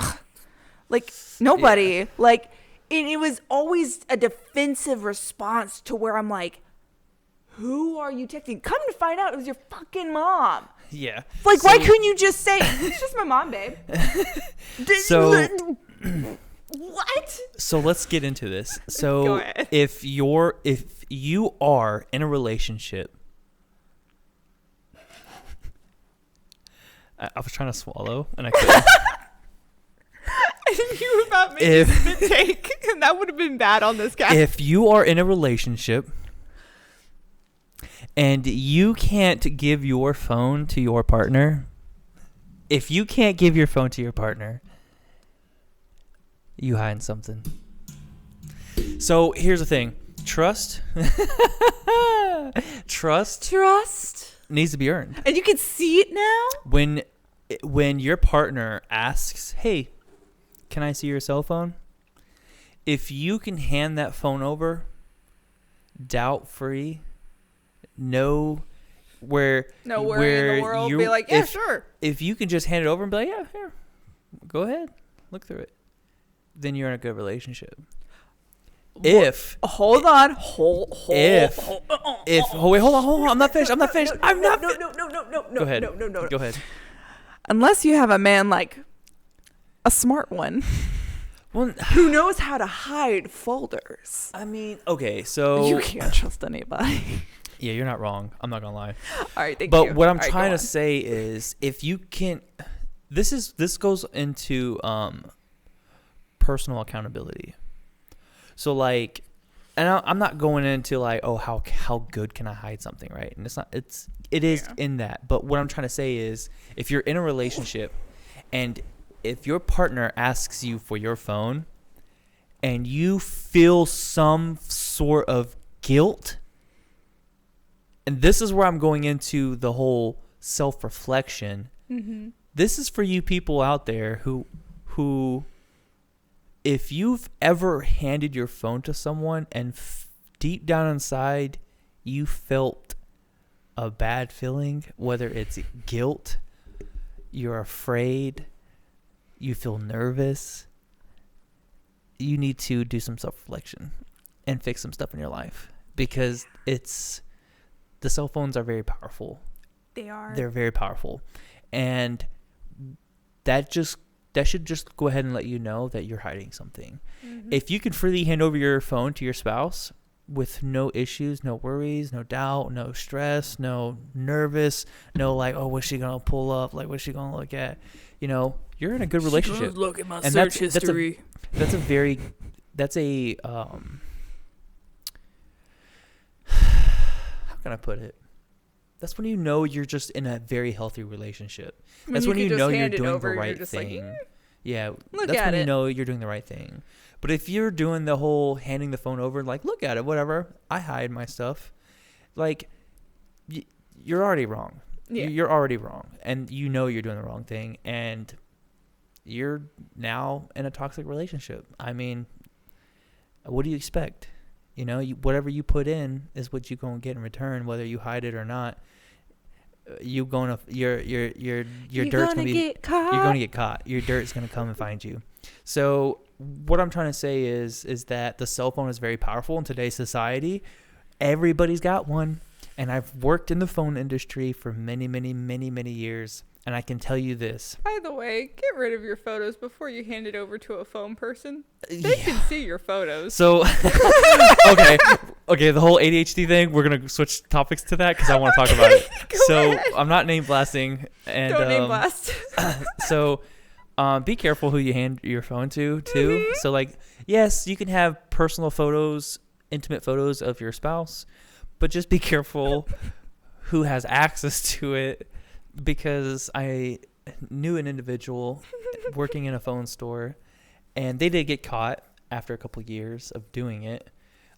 [SPEAKER 2] nobody. Yeah. Like, it was always a defensive response to where I'm like, who are you texting? Come to find out, it was your fucking mom.
[SPEAKER 1] Yeah.
[SPEAKER 2] Like, why couldn't you just say, it's just my mom, babe?
[SPEAKER 1] So...
[SPEAKER 2] What?
[SPEAKER 1] So let's get into this.
[SPEAKER 2] Go
[SPEAKER 1] So
[SPEAKER 2] ahead.
[SPEAKER 1] if you are in a relationship... I was trying to swallow, and I couldn't.
[SPEAKER 2] I think you were about to make a spit take, and that would have been bad on this guy.
[SPEAKER 1] If you are in a relationship and you can't give your phone to your partner, you hiding something. So here's the thing. Trust needs to be earned.
[SPEAKER 2] And you can see it now?
[SPEAKER 1] When your partner asks, hey, can I see your cell phone? If you can hand that phone over, doubt-free, no worry in the world, be like, yeah, sure. If you can just hand it over and be like, yeah, here, go ahead, look through it, then you're in a good relationship.
[SPEAKER 2] Hold on.
[SPEAKER 1] Wait, hold on. I'm not finished.
[SPEAKER 2] No.
[SPEAKER 1] Go ahead. No. Go ahead.
[SPEAKER 2] Unless you have a man like a smart one who knows how to hide folders.
[SPEAKER 1] I mean, okay, so
[SPEAKER 2] you can't trust anybody.
[SPEAKER 1] Yeah, you're not wrong. I'm not gonna lie.
[SPEAKER 2] All right, thank you.
[SPEAKER 1] But what I'm trying to say is, if you can, this goes into personal accountability. So like, and I'm not going into like, oh, how good can I hide something, right? And it is in that. But what I'm trying to say is, if you're in a relationship and if your partner asks you for your phone and you feel some sort of guilt, and this is where I'm going into the whole self-reflection. Mm-hmm. This is for you people out there who if you've ever handed your phone to someone and deep down inside you felt a bad feeling, whether it's guilt, you're afraid, you feel nervous, you need to do some self-reflection and fix some stuff in your life, because the cell phones are very powerful. They're very powerful. And that should just go ahead and let you know that you're hiding something. Mm-hmm. If you can freely hand over your phone to your spouse with no issues, no worries, no doubt, no stress, no nervous, no like, oh, what's she going to pull up? Like, what's she going to look at? You know, you're in a good relationship.
[SPEAKER 2] Look at my search history.
[SPEAKER 1] That's a how can I put it? That's when you know you're just in a very healthy relationship. That's when you know you're doing the right thing. Like, yeah, that's when you know you're doing the right thing. But if you're doing the whole handing the phone over, like, look at it, whatever, I hide my stuff, like, you're already wrong. Yeah. You're already wrong. And you know you're doing the wrong thing. And you're now in a toxic relationship. I mean, what do you expect? You know, whatever you put in is what you're going to get in return, whether you hide it or not. Your dirt's gonna get caught. You're gonna get caught. Your dirt's gonna come and find you. So what I'm trying to say is that the cell phone is very powerful in today's society. Everybody's got one, and I've worked in the phone industry for many, many, many, many years. And I can tell you this.
[SPEAKER 2] By the way, get rid of your photos before you hand it over to a phone person. They can see your photos.
[SPEAKER 1] So, okay, the whole ADHD thing, we're going to switch topics to that because I want to talk about it. So, ahead. I'm not name blasting. And,
[SPEAKER 2] don't name blast.
[SPEAKER 1] So, Be careful who you hand your phone to, too. Mm-hmm. So, like, yes, you can have personal photos, intimate photos of your spouse, but just be careful who has access to it, because I knew an individual working in a phone store, and they did get caught after a couple of years of doing it.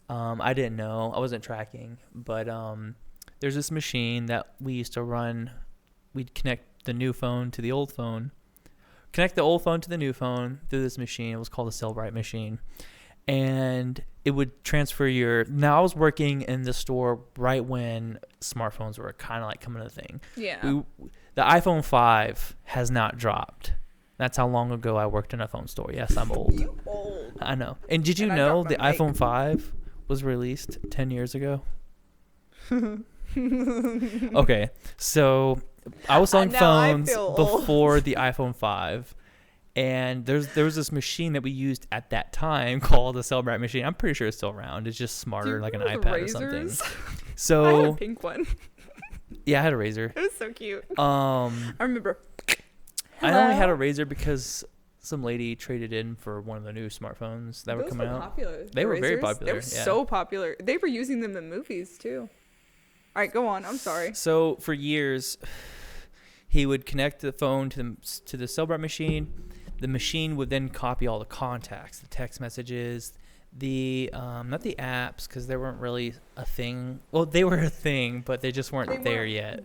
[SPEAKER 1] I didn't know. I wasn't tracking, but there's this machine that we used to run. We'd connect the new phone to the old phone. Connect the old phone to the new phone through this machine. It was called a Cellbrite machine. And it would transfer your... Now, I was working in the store right when smartphones were kind of like coming to the thing.
[SPEAKER 2] Yeah.
[SPEAKER 1] The iPhone 5 has not dropped. That's how long ago I worked in a phone store. Yes, I'm old.
[SPEAKER 2] You old.
[SPEAKER 1] I know. And did you know the iPhone 5 was released 10 years ago? Okay, so... I was selling phones before the iPhone 5, and there was this machine that we used at that time called the Cellbrite machine. I'm pretty sure it's still around. It's just smarter, like an iPad or something. So
[SPEAKER 2] I had a pink one.
[SPEAKER 1] Yeah, I had a Razor.
[SPEAKER 2] It was so cute.
[SPEAKER 1] I
[SPEAKER 2] remember.
[SPEAKER 1] I only had a Razor because some lady traded in for one of the new smartphones that were coming out.
[SPEAKER 2] Popular.
[SPEAKER 1] They were very popular.
[SPEAKER 2] They were so popular. They were using them in movies too. All right, go on. I'm sorry.
[SPEAKER 1] So for years, he would connect the phone to the Cellbrite machine. The machine would then copy all the contacts, the text messages, the not the apps, because they weren't really a thing. Well, they were a thing, but they just weren't there yet.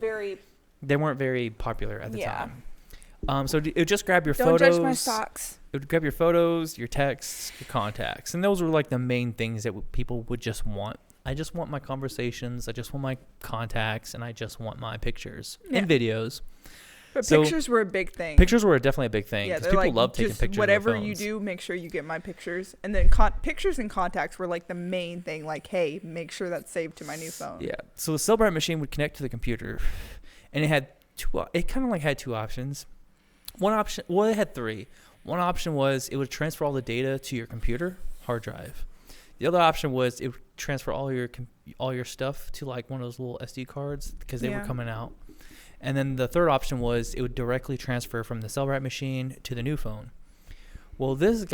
[SPEAKER 1] They weren't very popular at the time. So it would just grab your photos.
[SPEAKER 2] Don't judge my socks.
[SPEAKER 1] It would grab your photos, your texts, your contacts, and those were like the main things that people would just want. I just want my conversations. I just want my contacts, and I just want my pictures and videos.
[SPEAKER 2] But pictures were a big thing.
[SPEAKER 1] Pictures were definitely a big thing because people love taking pictures.
[SPEAKER 2] Whatever you do, make sure you get my pictures. And then pictures and contacts were like the main thing. Like, hey, make sure that's saved to my new phone.
[SPEAKER 1] Yeah. So the Cellbrite machine would connect to the computer, and it had it kind of like had two options. One option, well, it had three. One option was it would transfer all the data to your computer hard drive. The other option was it would transfer all your stuff to like one of those little SD cards because they were coming out. And then the third option was it would directly transfer from the Cellbrite machine to the new phone. Well, this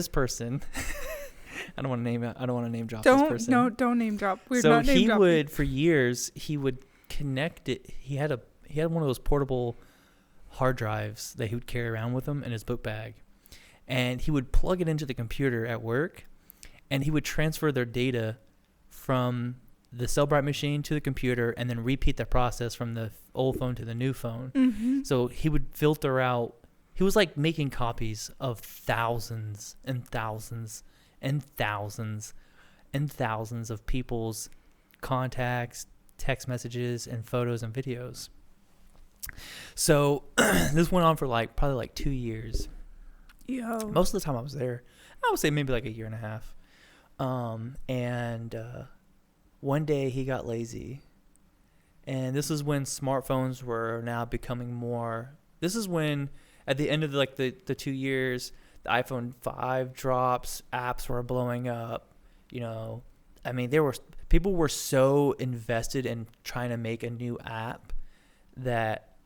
[SPEAKER 1] person, I don't want to name drop this person.
[SPEAKER 2] Don't name drop. We're
[SPEAKER 1] so
[SPEAKER 2] not name dropping.
[SPEAKER 1] Would, for years, he would connect it. He had one of those portable hard drives that he would carry around with him in his book bag. And he would plug it into the computer at work, and he would transfer their data from the Cellbrite machine to the computer and then repeat the process from the old phone to the new phone.
[SPEAKER 2] Mm-hmm.
[SPEAKER 1] So he would filter out. He was like making copies of thousands and thousands and thousands and thousands of people's contacts, text messages, and photos and videos. So this went on for probably like 2 years.
[SPEAKER 2] Yo.
[SPEAKER 1] Most of the time I was there, I would say maybe like a year and a half. One day he got lazy, and this is when smartphones were now becoming more. This is when at the end of the 2 years, the iPhone 5 drops, apps were blowing up. I mean, people were so invested in trying to make a new app that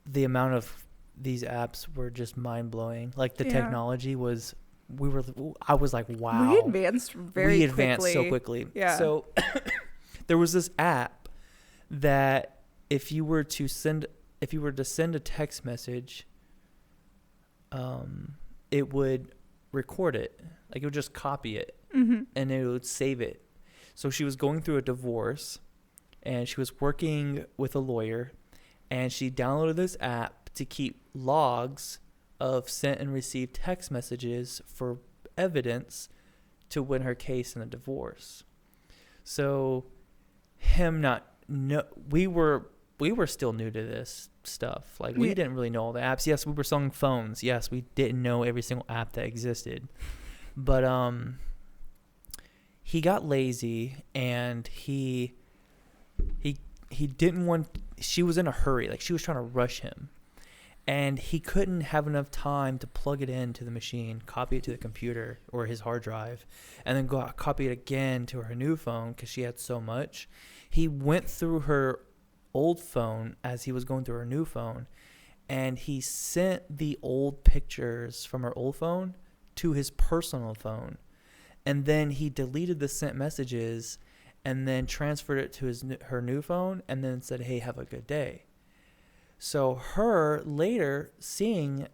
[SPEAKER 1] the amount of these apps were just mind blowing. Like the technology was. I was like, wow.
[SPEAKER 2] We advanced
[SPEAKER 1] so quickly. Yeah. So there was this app that if you were to send a text message, it would record it. Like it would just copy it,
[SPEAKER 2] mm-hmm.
[SPEAKER 1] and it would save it. So she was going through a divorce, and she was working with a lawyer, and she downloaded this app to keep logs of sent and received text messages for evidence to win her case in a divorce. So we were still new to this stuff. Like we didn't really know all the apps. Yes, we were selling phones. Yes, we didn't know every single app that existed. But he got lazy, and he didn't want. She was in a hurry. Like she was trying to rush him. And he couldn't have enough time to plug it into the machine, copy it to the computer or his hard drive, and then go out, copy it again to her new phone because she had so much. He went through her old phone as he was going through her new phone, and he sent the old pictures from her old phone to his personal phone. And then he deleted the sent messages and then transferred it to her new phone and then said, hey, have a good day. So her later seeing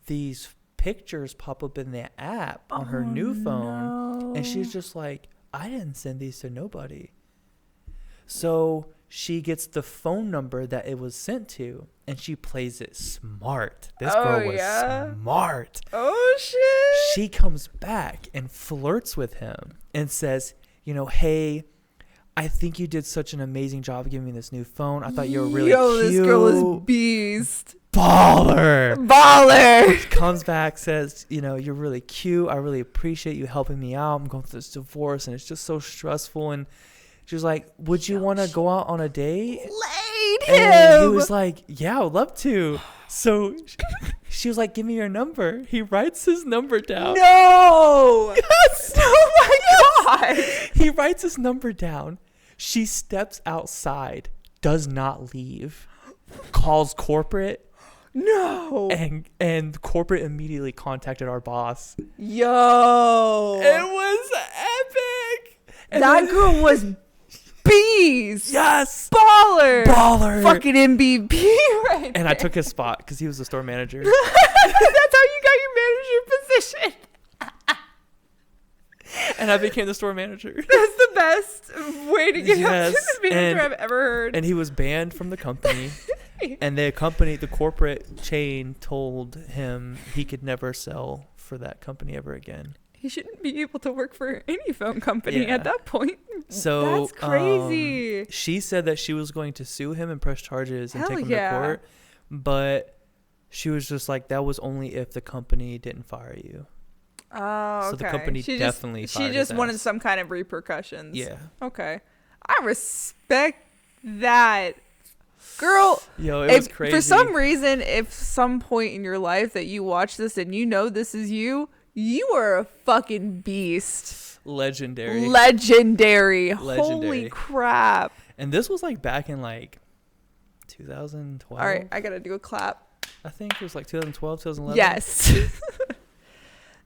[SPEAKER 1] these pictures pop up in the app on her new phone, and she's just like, I didn't send these to nobody. So she gets the phone number that it was sent to, and she plays it smart. This girl was smart.
[SPEAKER 2] Oh, shit.
[SPEAKER 1] She comes back and flirts with him and says, hey, I think you did such an amazing job giving me this new phone. I thought you were really cute.
[SPEAKER 2] This girl is beast.
[SPEAKER 1] Baller. Comes back, says, you're really cute. I really appreciate you helping me out. I'm going through this divorce, and it's just so stressful. And she was like, would you want to go out on a date?
[SPEAKER 2] Laid him.
[SPEAKER 1] And he was like, yeah, I would love to. So she was like, give me your number. He writes his number down.
[SPEAKER 2] No.
[SPEAKER 1] Yes.
[SPEAKER 2] Oh, my God.
[SPEAKER 1] He writes his number down. She steps outside, does not leave, calls corporate.
[SPEAKER 2] No.
[SPEAKER 1] And corporate immediately contacted our boss.
[SPEAKER 2] Yo.
[SPEAKER 1] It was epic. And
[SPEAKER 2] that girl was beast.
[SPEAKER 1] Yes.
[SPEAKER 2] Baller.
[SPEAKER 1] Fucking
[SPEAKER 2] MVP right
[SPEAKER 1] And
[SPEAKER 2] there.
[SPEAKER 1] I took his spot because he was the store manager.
[SPEAKER 2] That's how you got your manager position.
[SPEAKER 1] And I became the store manager.
[SPEAKER 2] That's the best way to get up to the manager I've ever heard.
[SPEAKER 1] And he was banned from the company. And the corporate chain told him he could never sell for that company ever again.
[SPEAKER 2] He shouldn't be able to work for any phone company at that point.
[SPEAKER 1] So
[SPEAKER 2] that's crazy.
[SPEAKER 1] She said that she was going to sue him and press charges and
[SPEAKER 2] Hell
[SPEAKER 1] take him to court. But she was just like, that was only if the company didn't fire you.
[SPEAKER 2] Oh, okay.
[SPEAKER 1] So the company definitely fired
[SPEAKER 2] She just
[SPEAKER 1] his
[SPEAKER 2] wanted
[SPEAKER 1] ass.
[SPEAKER 2] some kind of repercussions.
[SPEAKER 1] Yeah.
[SPEAKER 2] Okay. I respect that. Girl,
[SPEAKER 1] yo, it was crazy.
[SPEAKER 2] For some reason, if some point in your life that you watch this and this is you are a fucking beast.
[SPEAKER 1] Legendary.
[SPEAKER 2] Holy crap.
[SPEAKER 1] And this was like back in like 2012.
[SPEAKER 2] All right, I gotta do a clap.
[SPEAKER 1] I think it was like 2012, 2011.
[SPEAKER 2] Yes.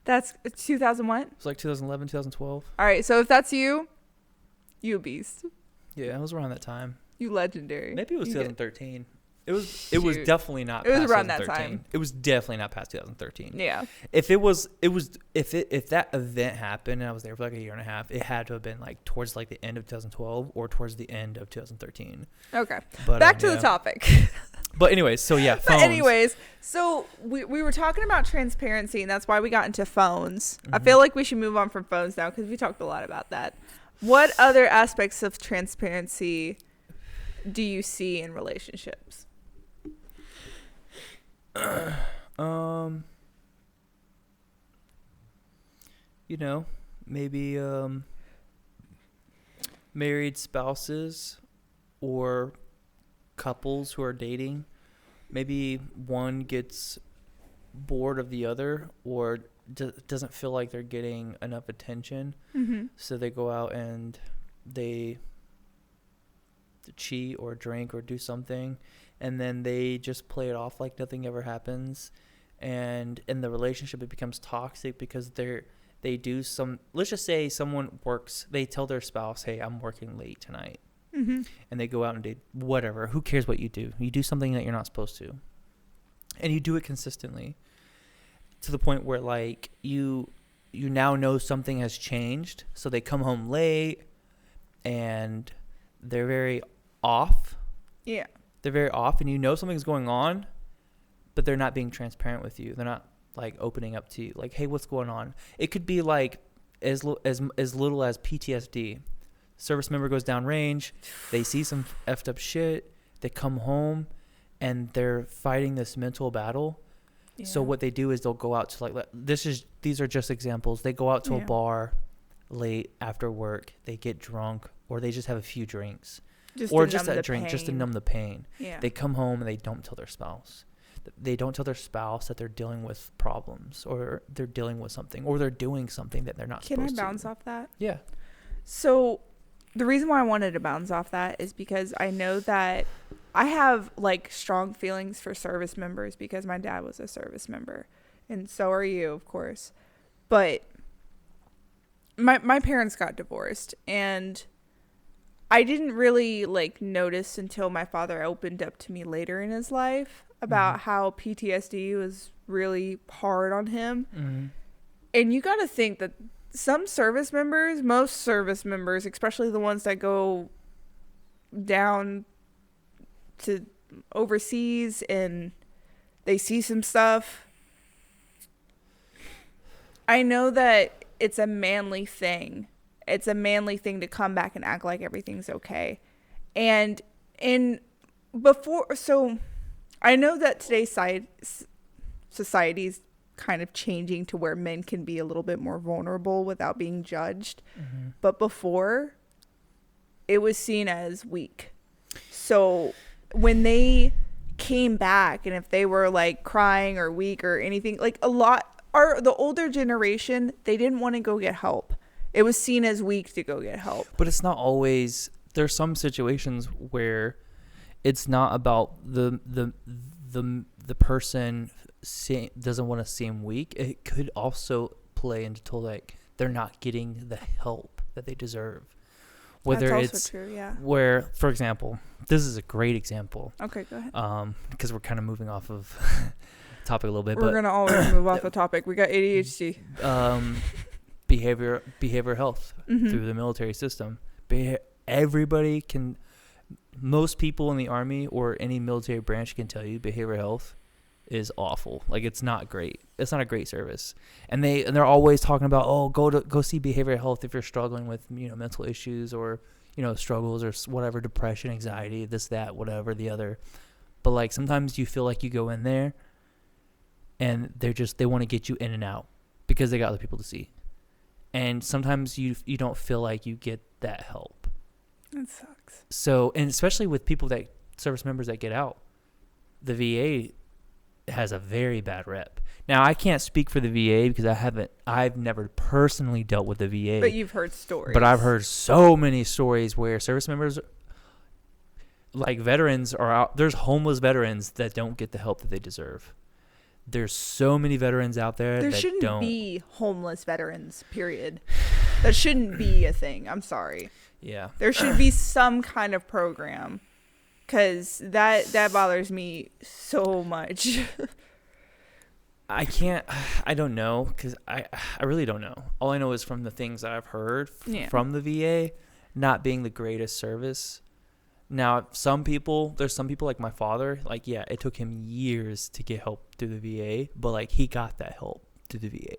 [SPEAKER 2] That's 2000 what?
[SPEAKER 1] It was like 2011, 2012.
[SPEAKER 2] All right, so if that's you a beast.
[SPEAKER 1] Yeah, it was around that time.
[SPEAKER 2] You legendary.
[SPEAKER 1] Maybe it was 2013. It was definitely not.
[SPEAKER 2] It was
[SPEAKER 1] past
[SPEAKER 2] around that
[SPEAKER 1] 2013.
[SPEAKER 2] time.
[SPEAKER 1] It was definitely not past 2013.
[SPEAKER 2] Yeah.
[SPEAKER 1] If that event happened and I was there for like a year and a half, it had to have been like towards like the end of 2012 or towards the end of 2013.
[SPEAKER 2] Okay.
[SPEAKER 1] But,
[SPEAKER 2] back to the topic.
[SPEAKER 1] But anyways, so yeah, phones.
[SPEAKER 2] But anyways, so we were talking about transparency, and that's why we got into phones. I feel like we should move on from phones now because we talked a lot about that. What other aspects of transparency do you see in relationships?
[SPEAKER 1] Maybe married spouses or couples who are dating, maybe one gets bored of the other or doesn't feel like they're getting enough attention, so they go out and they cheat or drink or do something, and then they just play it off like nothing ever happens, and in the relationship it becomes toxic because they do some, let's just say someone works, they tell their spouse, hey, I'm working late tonight, and they go out and date, whatever, who cares what you do something that you're not supposed to, and you do it consistently to the point where like you now know something has changed, so they come home late and they're very off.
[SPEAKER 2] Yeah.
[SPEAKER 1] They're very off, and something's going on, but they're not being transparent with you. They're not like opening up to you, like, hey, what's going on? It could be like as little as PTSD. Service member goes downrange, they see some effed up shit, they come home, and they're fighting this mental battle. Yeah. So what they do is they'll go out to these are just examples. They go out to a bar late after work, they get drunk, or they just have a few drinks. Just that drink, just to numb the pain. Yeah. They come home and they don't tell their spouse. They don't tell their spouse that they're dealing with problems or they're dealing with something or they're doing something that they're not supposed to.
[SPEAKER 2] Can I bounce off that?
[SPEAKER 1] Yeah.
[SPEAKER 2] So the reason why I wanted to bounce off that is because I know that I have like strong feelings for service members because my dad was a service member, and so are you, of course. But my parents got divorced, and I didn't really like notice until my father opened up to me later in his life about how PTSD was really hard on him.
[SPEAKER 1] Mm-hmm.
[SPEAKER 2] And you got to think that some service members, most service members, especially the ones that go down to overseas and they see some stuff, I know that it's a manly thing. It's a manly thing to come back and act like everything's okay. And so I know that today's society's kind of changing to where men can be a little bit more vulnerable without being judged.
[SPEAKER 1] Mm-hmm.
[SPEAKER 2] But before, it was seen as weak. So when they came back, and if they were like crying or weak or anything, like the older generation, they didn't want to go get help. It was seen as weak to go get help.
[SPEAKER 1] But it's not always. There's some situations where it's not about the person doesn't want to seem weak. It could also play into like they're not getting the help that they deserve. Whether
[SPEAKER 2] That's
[SPEAKER 1] it's
[SPEAKER 2] also true, yeah.
[SPEAKER 1] Where, for example, this is a great example.
[SPEAKER 2] Okay, go ahead.
[SPEAKER 1] Because we're kind of moving off of topic a little bit.
[SPEAKER 2] We're gonna always move off the topic. We got ADHD.
[SPEAKER 1] Behavior health through the military system. Everybody can. Most people in the Army or any military branch can tell you behavioral health is awful. Like, it's not great. It's not a great service. And they're always talking about, oh, go see behavioral health if you're struggling with, mental issues or, struggles or whatever, depression, anxiety, this, that, whatever, the other. But like sometimes you feel like you go in there and they want to get you in and out because they got other people to see. And sometimes you don't feel like you get that help.
[SPEAKER 2] That sucks. So,
[SPEAKER 1] and especially with service members that get out, the VA has a very bad rep. Now, I can't speak for the VA because I've never personally dealt with the VA.
[SPEAKER 2] But you've heard stories.
[SPEAKER 1] But I've heard so many stories where service members, like veterans, are out. There's homeless veterans that don't get the help that they deserve. There's so many veterans out there that don't. There
[SPEAKER 2] shouldn't be homeless veterans, period. That shouldn't be a thing. I'm sorry.
[SPEAKER 1] Yeah.
[SPEAKER 2] There should be some kind of program. Because that bothers me so much.
[SPEAKER 1] I don't know, because I really don't know. All I know is from the things that I've heard from the VA not being the greatest service. Now, there's some people like my father, like, yeah, it took him years to get help through the VA, but like he got that help through the VA.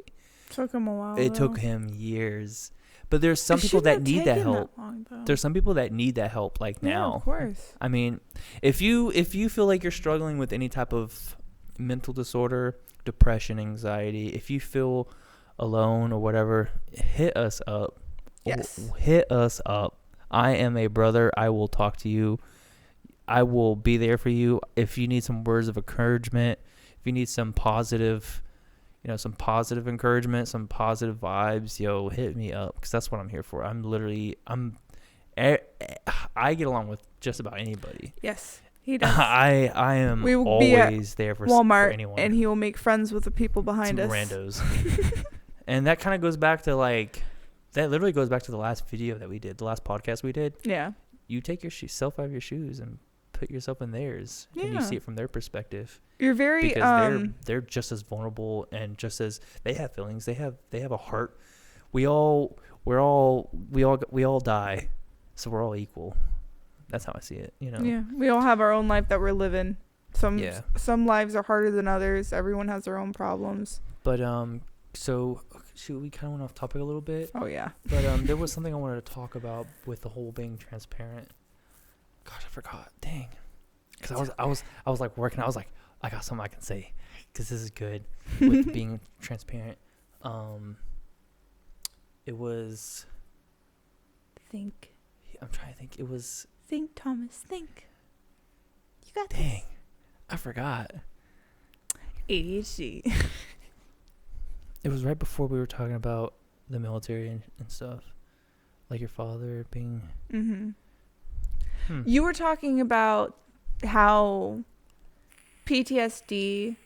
[SPEAKER 2] Took him a while.
[SPEAKER 1] It took him years. But there's some people that need that help. There's some people that need that help like now.
[SPEAKER 2] Yeah, of course.
[SPEAKER 1] I mean, if you feel like you're struggling with any type of mental disorder, depression, anxiety, if you feel alone or whatever, hit us up.
[SPEAKER 2] Yes.
[SPEAKER 1] Hit us up. I am a brother. I will talk to you. I will be there for you. If you need some words of encouragement, if you need some positive encouragement, some positive vibes, hit me up, because that's what I'm here for. I get along with just about anybody.
[SPEAKER 2] Yes, he does.
[SPEAKER 1] I am always there for
[SPEAKER 2] Walmart,
[SPEAKER 1] for anyone.
[SPEAKER 2] And he will make friends with the people behind us.
[SPEAKER 1] Randos. And that kind of goes back to that literally goes back to the last video that we did, the last podcast we did.
[SPEAKER 2] Yeah.
[SPEAKER 1] You take yourself out of your shoes and put yourself in theirs, and you see it from their perspective.
[SPEAKER 2] You're very
[SPEAKER 1] because they're just as vulnerable, and just as they have feelings, they have a heart. We all die, so we're all equal. That's how I see it,
[SPEAKER 2] Yeah, we all have our own life that we're living. Some lives are harder than others. Everyone has their own problems.
[SPEAKER 1] But so shoot, we kind of went off topic a little bit.
[SPEAKER 2] Oh yeah.
[SPEAKER 1] But there was something I wanted to talk about with the whole being transparent. Gosh, I forgot. Dang. Because I was like working. I was like, I got something I can say, because this is good with being transparent. It was.
[SPEAKER 2] Think.
[SPEAKER 1] I'm trying to think. It was.
[SPEAKER 2] Think, Thomas. Think. You got
[SPEAKER 1] Dang.
[SPEAKER 2] this.
[SPEAKER 1] I forgot.
[SPEAKER 2] ADHD.
[SPEAKER 1] It was right before we were talking about the military and stuff, like your father being.
[SPEAKER 2] Mm-hmm. You were talking about how PTSD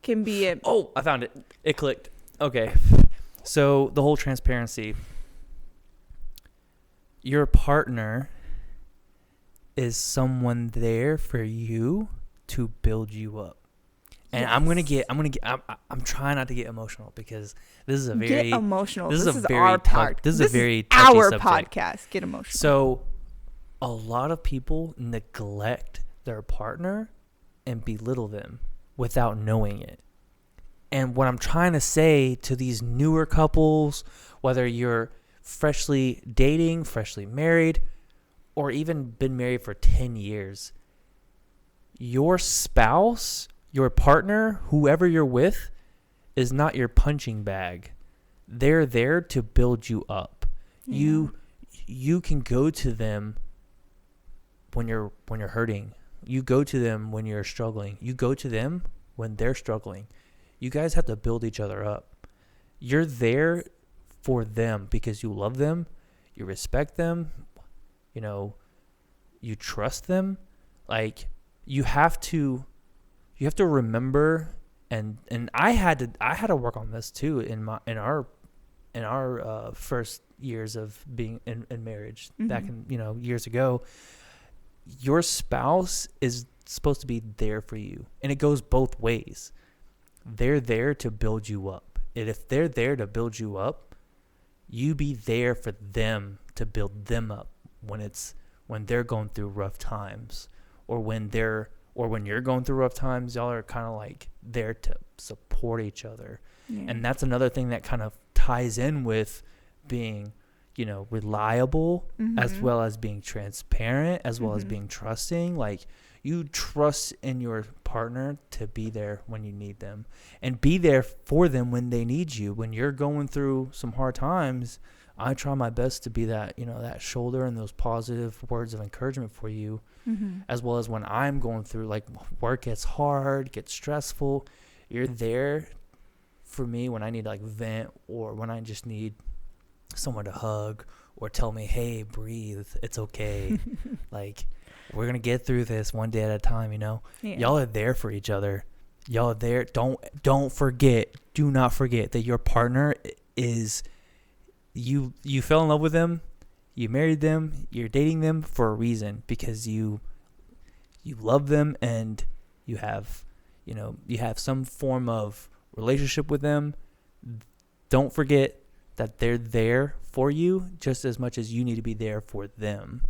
[SPEAKER 2] can be a...
[SPEAKER 1] Oh, I found it. It clicked. Okay. So the whole transparency. Your partner is someone there for you to build you up. And yes. I'm trying not to get emotional because this is a very
[SPEAKER 2] get emotional.
[SPEAKER 1] This is a very
[SPEAKER 2] our part.
[SPEAKER 1] This is a very touchy
[SPEAKER 2] our
[SPEAKER 1] subject.
[SPEAKER 2] Podcast. Get emotional.
[SPEAKER 1] So, a lot of people neglect their partner and belittle them without knowing it. And what I'm trying to say to these newer couples, whether you're freshly dating, freshly married, or even been married for 10 years, your spouse, your partner, whoever you're with, is not your punching bag. They're there to build you up. Yeah. You can go to them when you're hurting. You go to them when you're struggling. You go to them when they're struggling. You guys have to build each other up. You're there for them because you love them, you respect them, you trust them. Like, you have to remember, and I had to work on this too in our first years of being in marriage. Mm-hmm. Back in years ago. Your spouse is supposed to be there for you, and it goes both ways. They're there to build you up, and if they're there to build you up, you be there for them to build them up when they're going through rough times, or when you're going through rough times. Y'all are kind of like there to support each other. Yeah. And that's another thing that kind of ties in with being reliable, mm-hmm. as well as being transparent, as well mm-hmm. as being trusting. Like, you trust in your partner to be there when you need them, and be there for them when they need you. When you're going through some hard times, I try my best to be that, that shoulder and those positive words of encouragement for you, mm-hmm. as well as when I'm going through, like, work gets hard, gets stressful, you're there for me when I need to, like, vent, or when I just need someone to hug, or tell me, hey, breathe, it's okay. Like, we're gonna get through this one day at a time. Yeah. Y'all are there for each other. Y'all are there. Do not forget that your partner is you fell in love with them, you married them, you're dating them for a reason, because you love them, and you have some form of relationship with them. Don't forget that they're there for you just as much as you need to be there for them.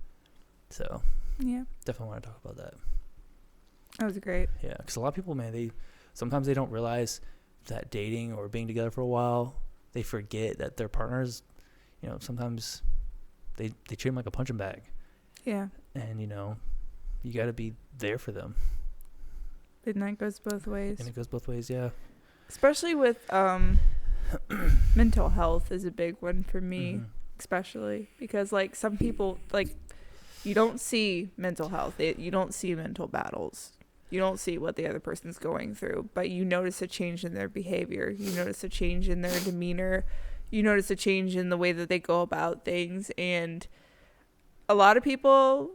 [SPEAKER 1] So, yeah, definitely want to talk about that.
[SPEAKER 2] That was great.
[SPEAKER 1] Yeah, because a lot of people, man, sometimes they don't realize that dating or being together for a while, they forget that their partners, sometimes they treat them like a punching bag.
[SPEAKER 2] Yeah.
[SPEAKER 1] And, you got to be there for them.
[SPEAKER 2] And that goes both ways.
[SPEAKER 1] And it goes both ways, yeah.
[SPEAKER 2] Especially with mental health is a big one for me, mm-hmm. especially because, like, some people, like, you don't see mental health, you don't see mental battles, you don't see what the other person's going through, but you notice a change in their behavior, you notice a change in their demeanor, you notice a change in the way that they go about things. And a lot of people,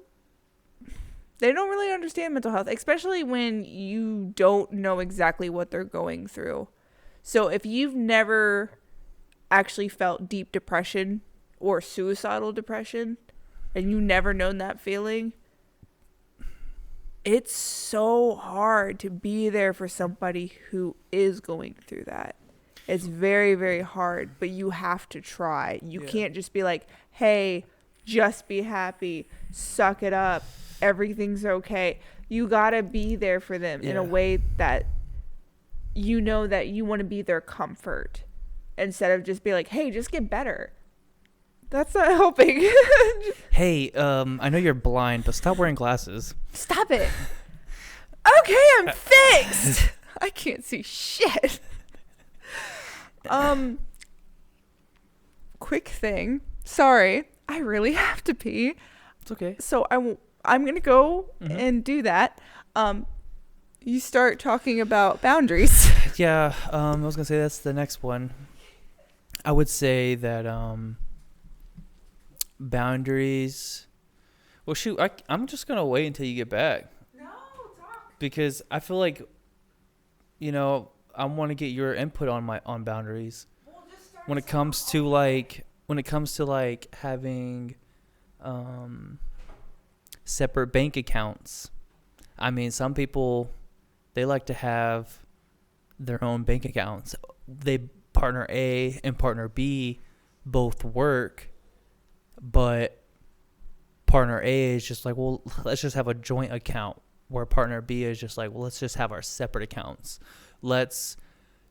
[SPEAKER 2] they don't really understand mental health, especially when you don't know exactly what they're going through. So if you've never actually felt deep depression or suicidal depression, and you've never known that feeling, it's so hard to be there for somebody who is going through that. It's very, very hard, but you have to try. You can't just be like, hey, just be happy, suck it up, everything's okay. You gotta be there for them in a way that that you want to be their comfort, instead of just be like, hey, just get better. That's not helping.
[SPEAKER 1] Hey, I know you're blind, but stop wearing glasses.
[SPEAKER 2] Stop it. Okay, I'm fixed. I can't see shit. Quick thing. Sorry, I really have to pee.
[SPEAKER 1] It's okay.
[SPEAKER 2] So I'm going to go
[SPEAKER 1] mm-hmm.
[SPEAKER 2] and do that. You start talking about boundaries.
[SPEAKER 1] Yeah, I was going to say that's the next one. I would say that boundaries. Well, shoot, I'm just going to wait until you get back.
[SPEAKER 2] No,
[SPEAKER 1] because I feel like, I want to get your input on boundaries when it comes to like having separate bank accounts. I mean, some people, they like to have their own bank accounts. They partner A and partner B both work, but partner A is just like, well, let's just have a joint account, where partner B is just like, well, let's just have our separate accounts. Let's,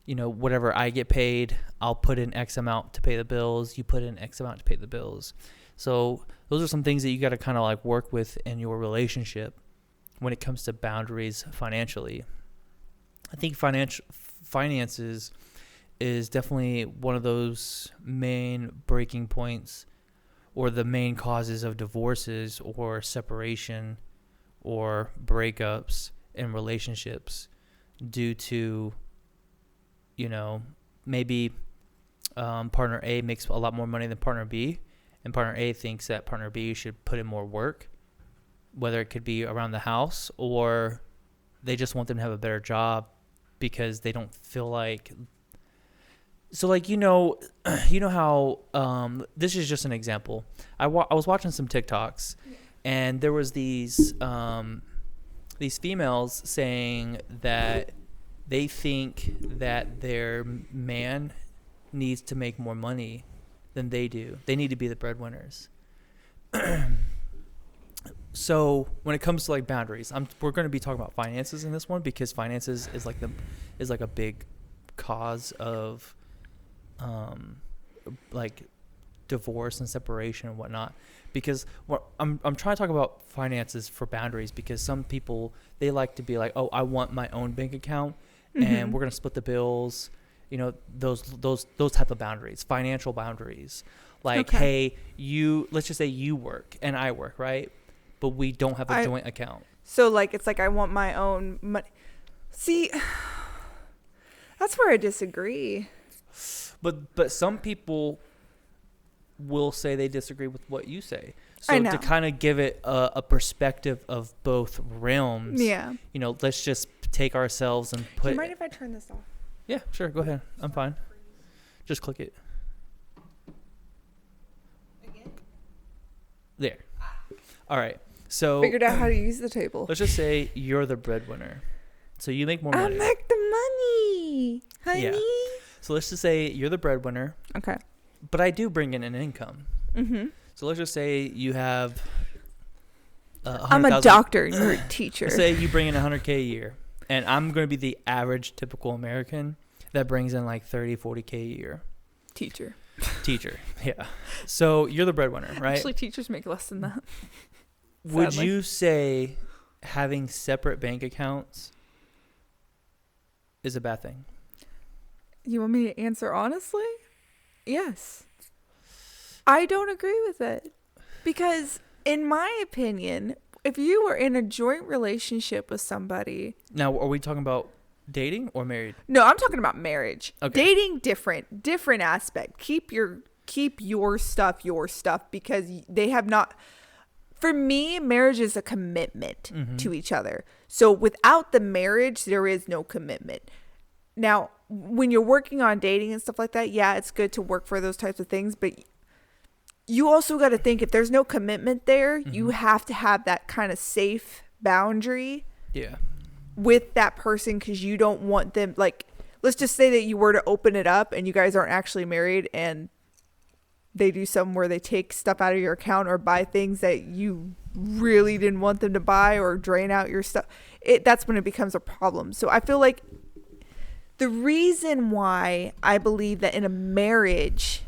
[SPEAKER 1] whatever I get paid, I'll put in X amount to pay the bills. You put in X amount to pay the bills. So those are some things that you got to kind of like work with in your relationship when it comes to boundaries financially. I think finances is definitely one of those main breaking points, or the main causes of divorces or separation or breakups in relationships, due to, maybe partner A makes a lot more money than partner B, and partner A thinks that partner B should put in more work, whether it could be around the house, or they just want them to have a better job because they don't feel like. So like, how, this is just an example. I was watching some TikToks, and there was these females saying that they think that their man needs to make more money than they do. They need to be the breadwinners. So when it comes to like boundaries, we're going to be talking about finances in this one, because finances is like a big cause of like divorce and separation and whatnot. Because I'm trying to talk about finances for boundaries, because some people, they like to be like, oh, I want my own bank account, and we're gonna split the bills. Those type of boundaries, financial boundaries. Like, okay, let's just say you work and I work, right? But we don't have a joint account.
[SPEAKER 2] So like, it's like I want my own money. See, that's where I disagree.
[SPEAKER 1] But some people will say they disagree with what you say. So
[SPEAKER 2] I know.
[SPEAKER 1] To kind of give it a perspective of both realms, let's just take ourselves and put.
[SPEAKER 2] Do you mind if I turn this off?
[SPEAKER 1] Yeah, sure. Go ahead. I'm fine. Just click it.
[SPEAKER 2] Again?
[SPEAKER 1] There. All right. So
[SPEAKER 2] figured out how to use the table.
[SPEAKER 1] Let's just say you're the breadwinner. So you make more money.
[SPEAKER 2] I make the money, honey.
[SPEAKER 1] Yeah. So let's just say you're the breadwinner.
[SPEAKER 2] Okay.
[SPEAKER 1] But I do bring in an income. Mm-hmm. So let's just say you have.
[SPEAKER 2] I'm a doctor and you're a teacher.
[SPEAKER 1] Let's say you bring in $100K a year, and I'm going to be the average typical American that brings in like 30, 40K a year.
[SPEAKER 2] Teacher.
[SPEAKER 1] Yeah. So you're the breadwinner, right?
[SPEAKER 2] Actually, teachers make less than that.
[SPEAKER 1] Would you say having separate bank accounts is a bad thing?
[SPEAKER 2] You want me to answer honestly? Yes. I don't agree with it. Because in my opinion, if you were in a joint relationship with somebody.
[SPEAKER 1] Now, are we talking about dating or married?
[SPEAKER 2] No, I'm talking about marriage. Okay. Dating, different aspect. Keep your stuff, because they have not. For me, marriage is a commitment to each other. So without the marriage, there is no commitment. Now, when you're working on dating and stuff like that, yeah, it's good to work for those types of things. But you also got to think, if there's no commitment there, you have to have that kind of safe boundary with that person, because you don't want them, like, let's just say that you were to open it up and you guys aren't actually married, and they do something where they take stuff out of your account or buy things that you really didn't want them to buy, or drain out your stuff. That's when it becomes a problem. So I feel like the reason why I believe that in a marriage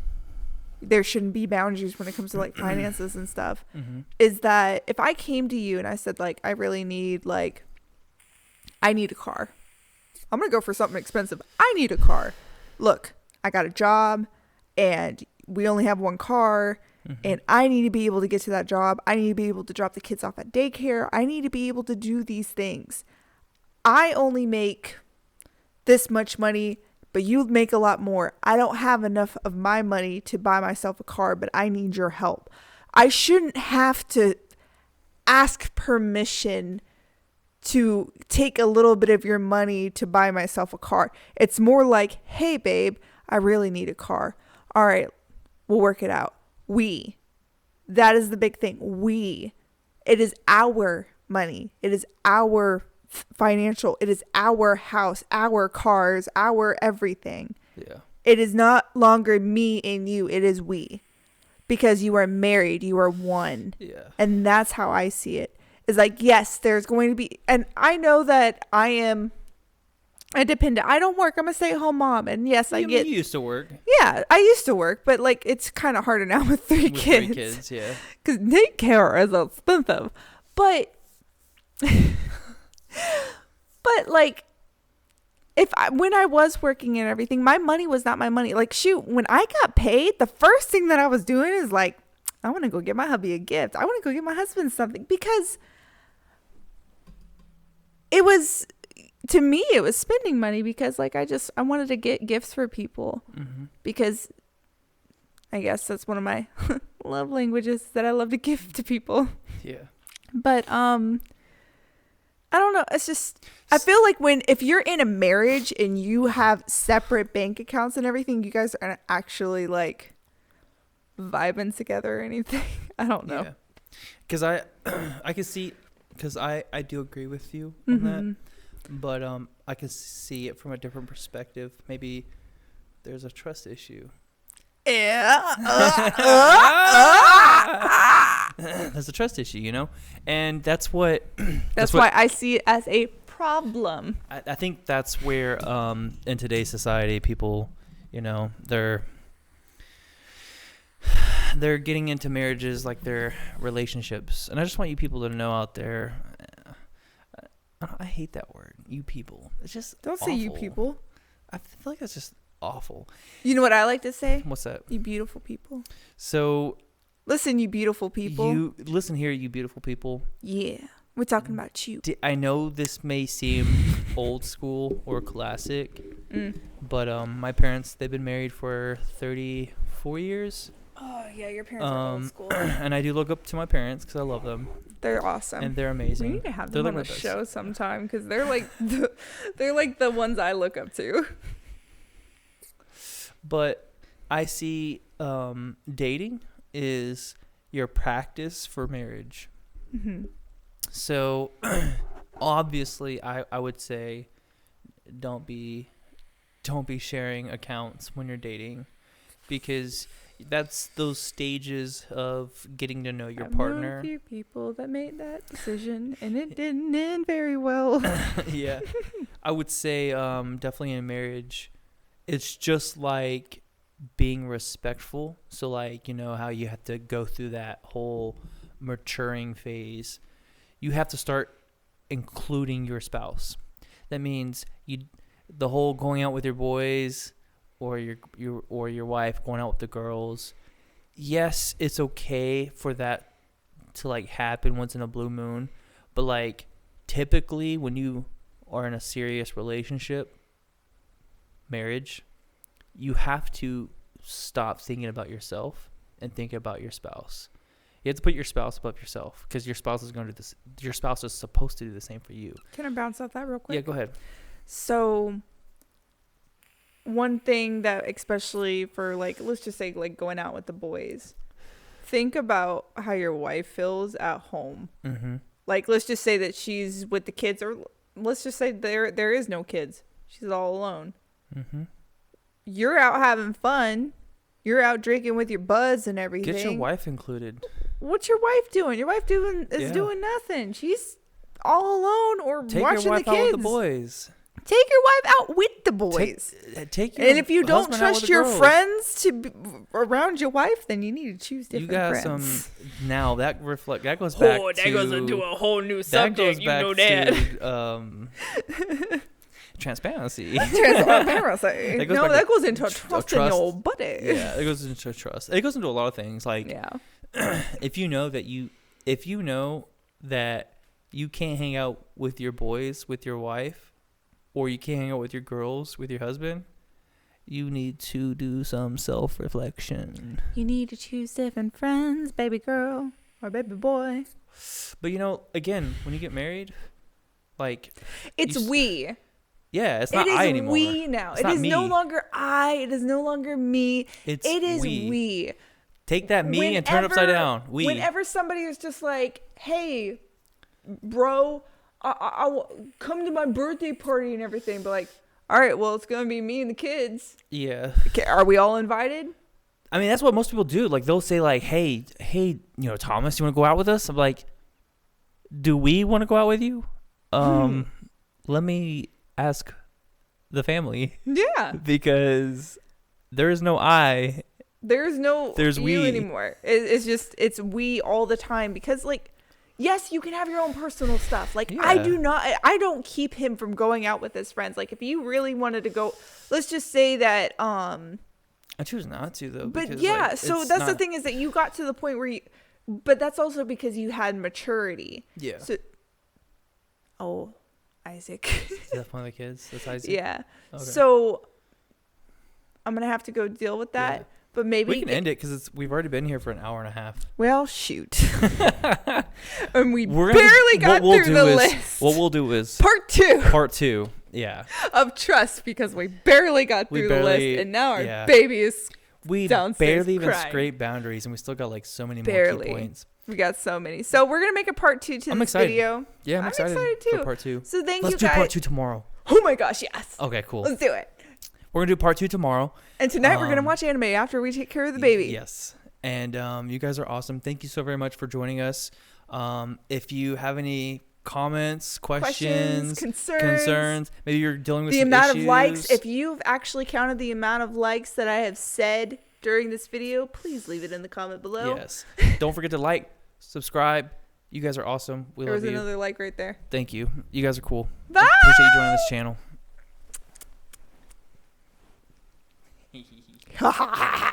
[SPEAKER 2] there shouldn't be boundaries when it comes to like finances and stuff is that if I came to you and I said, like, I really need, like, I need a car. I'm going to go for something expensive. I need a car. Look, I got a job and we only have one car, and I need to be able to get to that job. I need to be able to drop the kids off at daycare. I need to be able to do these things. I only make this much money, but you make a lot more. I don't have enough of my money to buy myself a car, but I need your help. I shouldn't have to ask permission to take a little bit of your money to buy myself a car. It's more like, hey, babe, I really need a car. All right, we'll work it out. That is the big thing. It is our money. It is our financial. It is our house, our cars, our everything.
[SPEAKER 1] Yeah.
[SPEAKER 2] It is not longer me and you. It is we. Because you are married. You are one.
[SPEAKER 1] Yeah.
[SPEAKER 2] And that's how I see it. Is like, yes, there's going to be, and I know that I am independent. I don't work. I'm a stay-at-home mom. And yes,
[SPEAKER 1] You used to work.
[SPEAKER 2] Yeah, I used to work, but like it's kind of harder now with three kids.
[SPEAKER 1] 3 kids, yeah.
[SPEAKER 2] Because daycare is expensive. But like, when I was working and everything, my money was not my money. Like, shoot, when I got paid, the first thing that I was doing is like, I want to go get my hubby a gift. I want to go get my husband something, because it was, to me, it was spending money, because like I wanted to get gifts for people, because I guess that's one of my love languages, that I love to give to people.
[SPEAKER 1] Yeah.
[SPEAKER 2] But I don't know. It's just, I feel like if you're in a marriage and you have separate bank accounts and everything, you guys aren't actually like vibing together or anything. I don't know.
[SPEAKER 1] Yeah. Because I can see, because I do agree with you on that, but I can see it from a different perspective. Maybe there's a trust issue.
[SPEAKER 2] Yeah.
[SPEAKER 1] There's a trust issue, you know, and that's why
[SPEAKER 2] I see it as a problem.
[SPEAKER 1] I think that's where in today's society, people, you know, they're getting into marriages like their relationships. And I just want you people to know out there, I hate that word, you people. It's just
[SPEAKER 2] Don't
[SPEAKER 1] awful.
[SPEAKER 2] say you people.
[SPEAKER 1] I feel like that's just awful.
[SPEAKER 2] You know what I like to say?
[SPEAKER 1] What's that?
[SPEAKER 2] You beautiful people.
[SPEAKER 1] So
[SPEAKER 2] listen, you beautiful people.
[SPEAKER 1] you listen here, you beautiful people.
[SPEAKER 2] Yeah, we're talking about you.
[SPEAKER 1] I know this may seem old school or classic, but my parents, they've been married for 34 years.
[SPEAKER 2] Oh yeah, your parents are old school.
[SPEAKER 1] And I do look up to my parents because I love them.
[SPEAKER 2] They're awesome.
[SPEAKER 1] And they're amazing.
[SPEAKER 2] We need to have them on the show sometime, because they're like the ones I look up to.
[SPEAKER 1] But I see dating is your practice for marriage. So obviously I would say don't be sharing accounts when you're dating, because that's those stages of getting to know your partner.
[SPEAKER 2] I've known a few people that made that decision, and it didn't end very well.
[SPEAKER 1] Yeah. I would say definitely in marriage, it's just like being respectful. So like, you know how you have to go through that whole maturing phase. You have to start including your spouse. That means the whole going out with your boys or your wife going out with the girls. Yes, it's okay for that to like happen once in a blue moon, but like typically when you are in a serious relationship, marriage, you have to stop thinking about yourself and think about your spouse. You have to put your spouse above yourself, because your spouse is going to do this. Your spouse is supposed to do the same for you.
[SPEAKER 2] Can I bounce off that real quick?
[SPEAKER 1] Yeah, go ahead.
[SPEAKER 2] So one thing that, especially for like, let's just say like going out with the boys, think about how your wife feels at home. Like, let's just say that she's with the kids, or let's just say there is no kids. She's all alone. You're out having fun. You're out drinking with your buds and everything.
[SPEAKER 1] Get your wife included.
[SPEAKER 2] What's your wife doing? Your wife doing nothing. She's all alone or
[SPEAKER 1] Take
[SPEAKER 2] watching
[SPEAKER 1] your wife
[SPEAKER 2] the kids.
[SPEAKER 1] out with the boys.
[SPEAKER 2] Take your wife out with the boys.
[SPEAKER 1] Take your
[SPEAKER 2] and if you don't
[SPEAKER 1] husband out with
[SPEAKER 2] trust
[SPEAKER 1] the
[SPEAKER 2] your
[SPEAKER 1] girls.
[SPEAKER 2] friends to be around your wife, then you need to choose different friends.
[SPEAKER 1] You got some now that goes back to
[SPEAKER 2] that goes into a whole new
[SPEAKER 1] that
[SPEAKER 2] subject.
[SPEAKER 1] goes
[SPEAKER 2] You
[SPEAKER 1] back
[SPEAKER 2] know that.
[SPEAKER 1] to transparency.
[SPEAKER 2] Transparency.
[SPEAKER 1] That goes
[SPEAKER 2] No,
[SPEAKER 1] back
[SPEAKER 2] that
[SPEAKER 1] to
[SPEAKER 2] goes into trusting your buddy.
[SPEAKER 1] Yeah, it goes into trust. It goes into a lot of things. Like, if you know that you can't hang out with your boys with your wife, or you can't hang out with your girls with your husband, you need to do some self-reflection.
[SPEAKER 2] You need to choose different friends, baby girl or baby boy.
[SPEAKER 1] But you know, again, when you get married, Like,
[SPEAKER 2] it's we.
[SPEAKER 1] Yeah, it's not I anymore.
[SPEAKER 2] It is we now.
[SPEAKER 1] It's
[SPEAKER 2] it is
[SPEAKER 1] me.
[SPEAKER 2] no longer I. It is no longer me.
[SPEAKER 1] It
[SPEAKER 2] is
[SPEAKER 1] we.
[SPEAKER 2] we.
[SPEAKER 1] Take that me and turn it upside down. We.
[SPEAKER 2] Whenever somebody is just like, hey, bro, I'll come to my birthday party and everything, but like, all right, well, it's going to be me and the kids.
[SPEAKER 1] Yeah.
[SPEAKER 2] Okay, are we all invited?
[SPEAKER 1] I mean, that's what most people do. Like, they'll say, like, hey, Thomas, you want to go out with us? I'm like, do we want to go out with you? Let me ask the family.
[SPEAKER 2] Yeah.
[SPEAKER 1] Because there is no I.
[SPEAKER 2] There's
[SPEAKER 1] we
[SPEAKER 2] you anymore. It's we all the time because, like, yes, you can have your own personal stuff. Like, yeah. I don't keep him from going out with his friends. Like, if you really wanted to go, let's just say that,
[SPEAKER 1] I choose not to, though.
[SPEAKER 2] But
[SPEAKER 1] because,
[SPEAKER 2] yeah,
[SPEAKER 1] like,
[SPEAKER 2] so that's the thing is that you got to the point where but that's also because you had maturity.
[SPEAKER 1] Yeah.
[SPEAKER 2] So, Isaac.
[SPEAKER 1] Is that one of the kids? That's Isaac?
[SPEAKER 2] Yeah.
[SPEAKER 1] Okay.
[SPEAKER 2] So, I'm going to have to go deal with that. Yeah. But maybe
[SPEAKER 1] we can end it because we've already been here for an hour and a half.
[SPEAKER 2] Well, shoot. And we barely got through the list.
[SPEAKER 1] What we'll do is Part 2. Yeah.
[SPEAKER 2] Of trust because we barely got through the list, and now our baby is downstairs
[SPEAKER 1] barely even
[SPEAKER 2] crying.
[SPEAKER 1] Scraped boundaries, and we still got like so many more key points.
[SPEAKER 2] We got so many. So we're gonna make a part 2 to this video.
[SPEAKER 1] Yeah, I'm excited
[SPEAKER 2] too.
[SPEAKER 1] For part 2.
[SPEAKER 2] So
[SPEAKER 1] Let's
[SPEAKER 2] you
[SPEAKER 1] do
[SPEAKER 2] guys.
[SPEAKER 1] part 2 tomorrow.
[SPEAKER 2] Oh my gosh, yes.
[SPEAKER 1] Okay, cool.
[SPEAKER 2] Let's do it.
[SPEAKER 1] We're gonna do part 2 tomorrow.
[SPEAKER 2] And tonight we're gonna watch anime after we take care of the baby.
[SPEAKER 1] Yes. And you guys are awesome. Thank you so very much for joining us. If you have any comments, questions, concerns, maybe you're dealing with
[SPEAKER 2] the
[SPEAKER 1] some
[SPEAKER 2] amount
[SPEAKER 1] issues.
[SPEAKER 2] of likes. If you've actually counted the amount of likes that I have said during this video, please leave it in the comment below.
[SPEAKER 1] Yes. Don't forget to like, subscribe. You guys are awesome. We love you.
[SPEAKER 2] There was another like right there.
[SPEAKER 1] Thank you. You guys are cool.
[SPEAKER 2] Bye.
[SPEAKER 1] Appreciate you joining this channel.
[SPEAKER 2] Ha ha ha.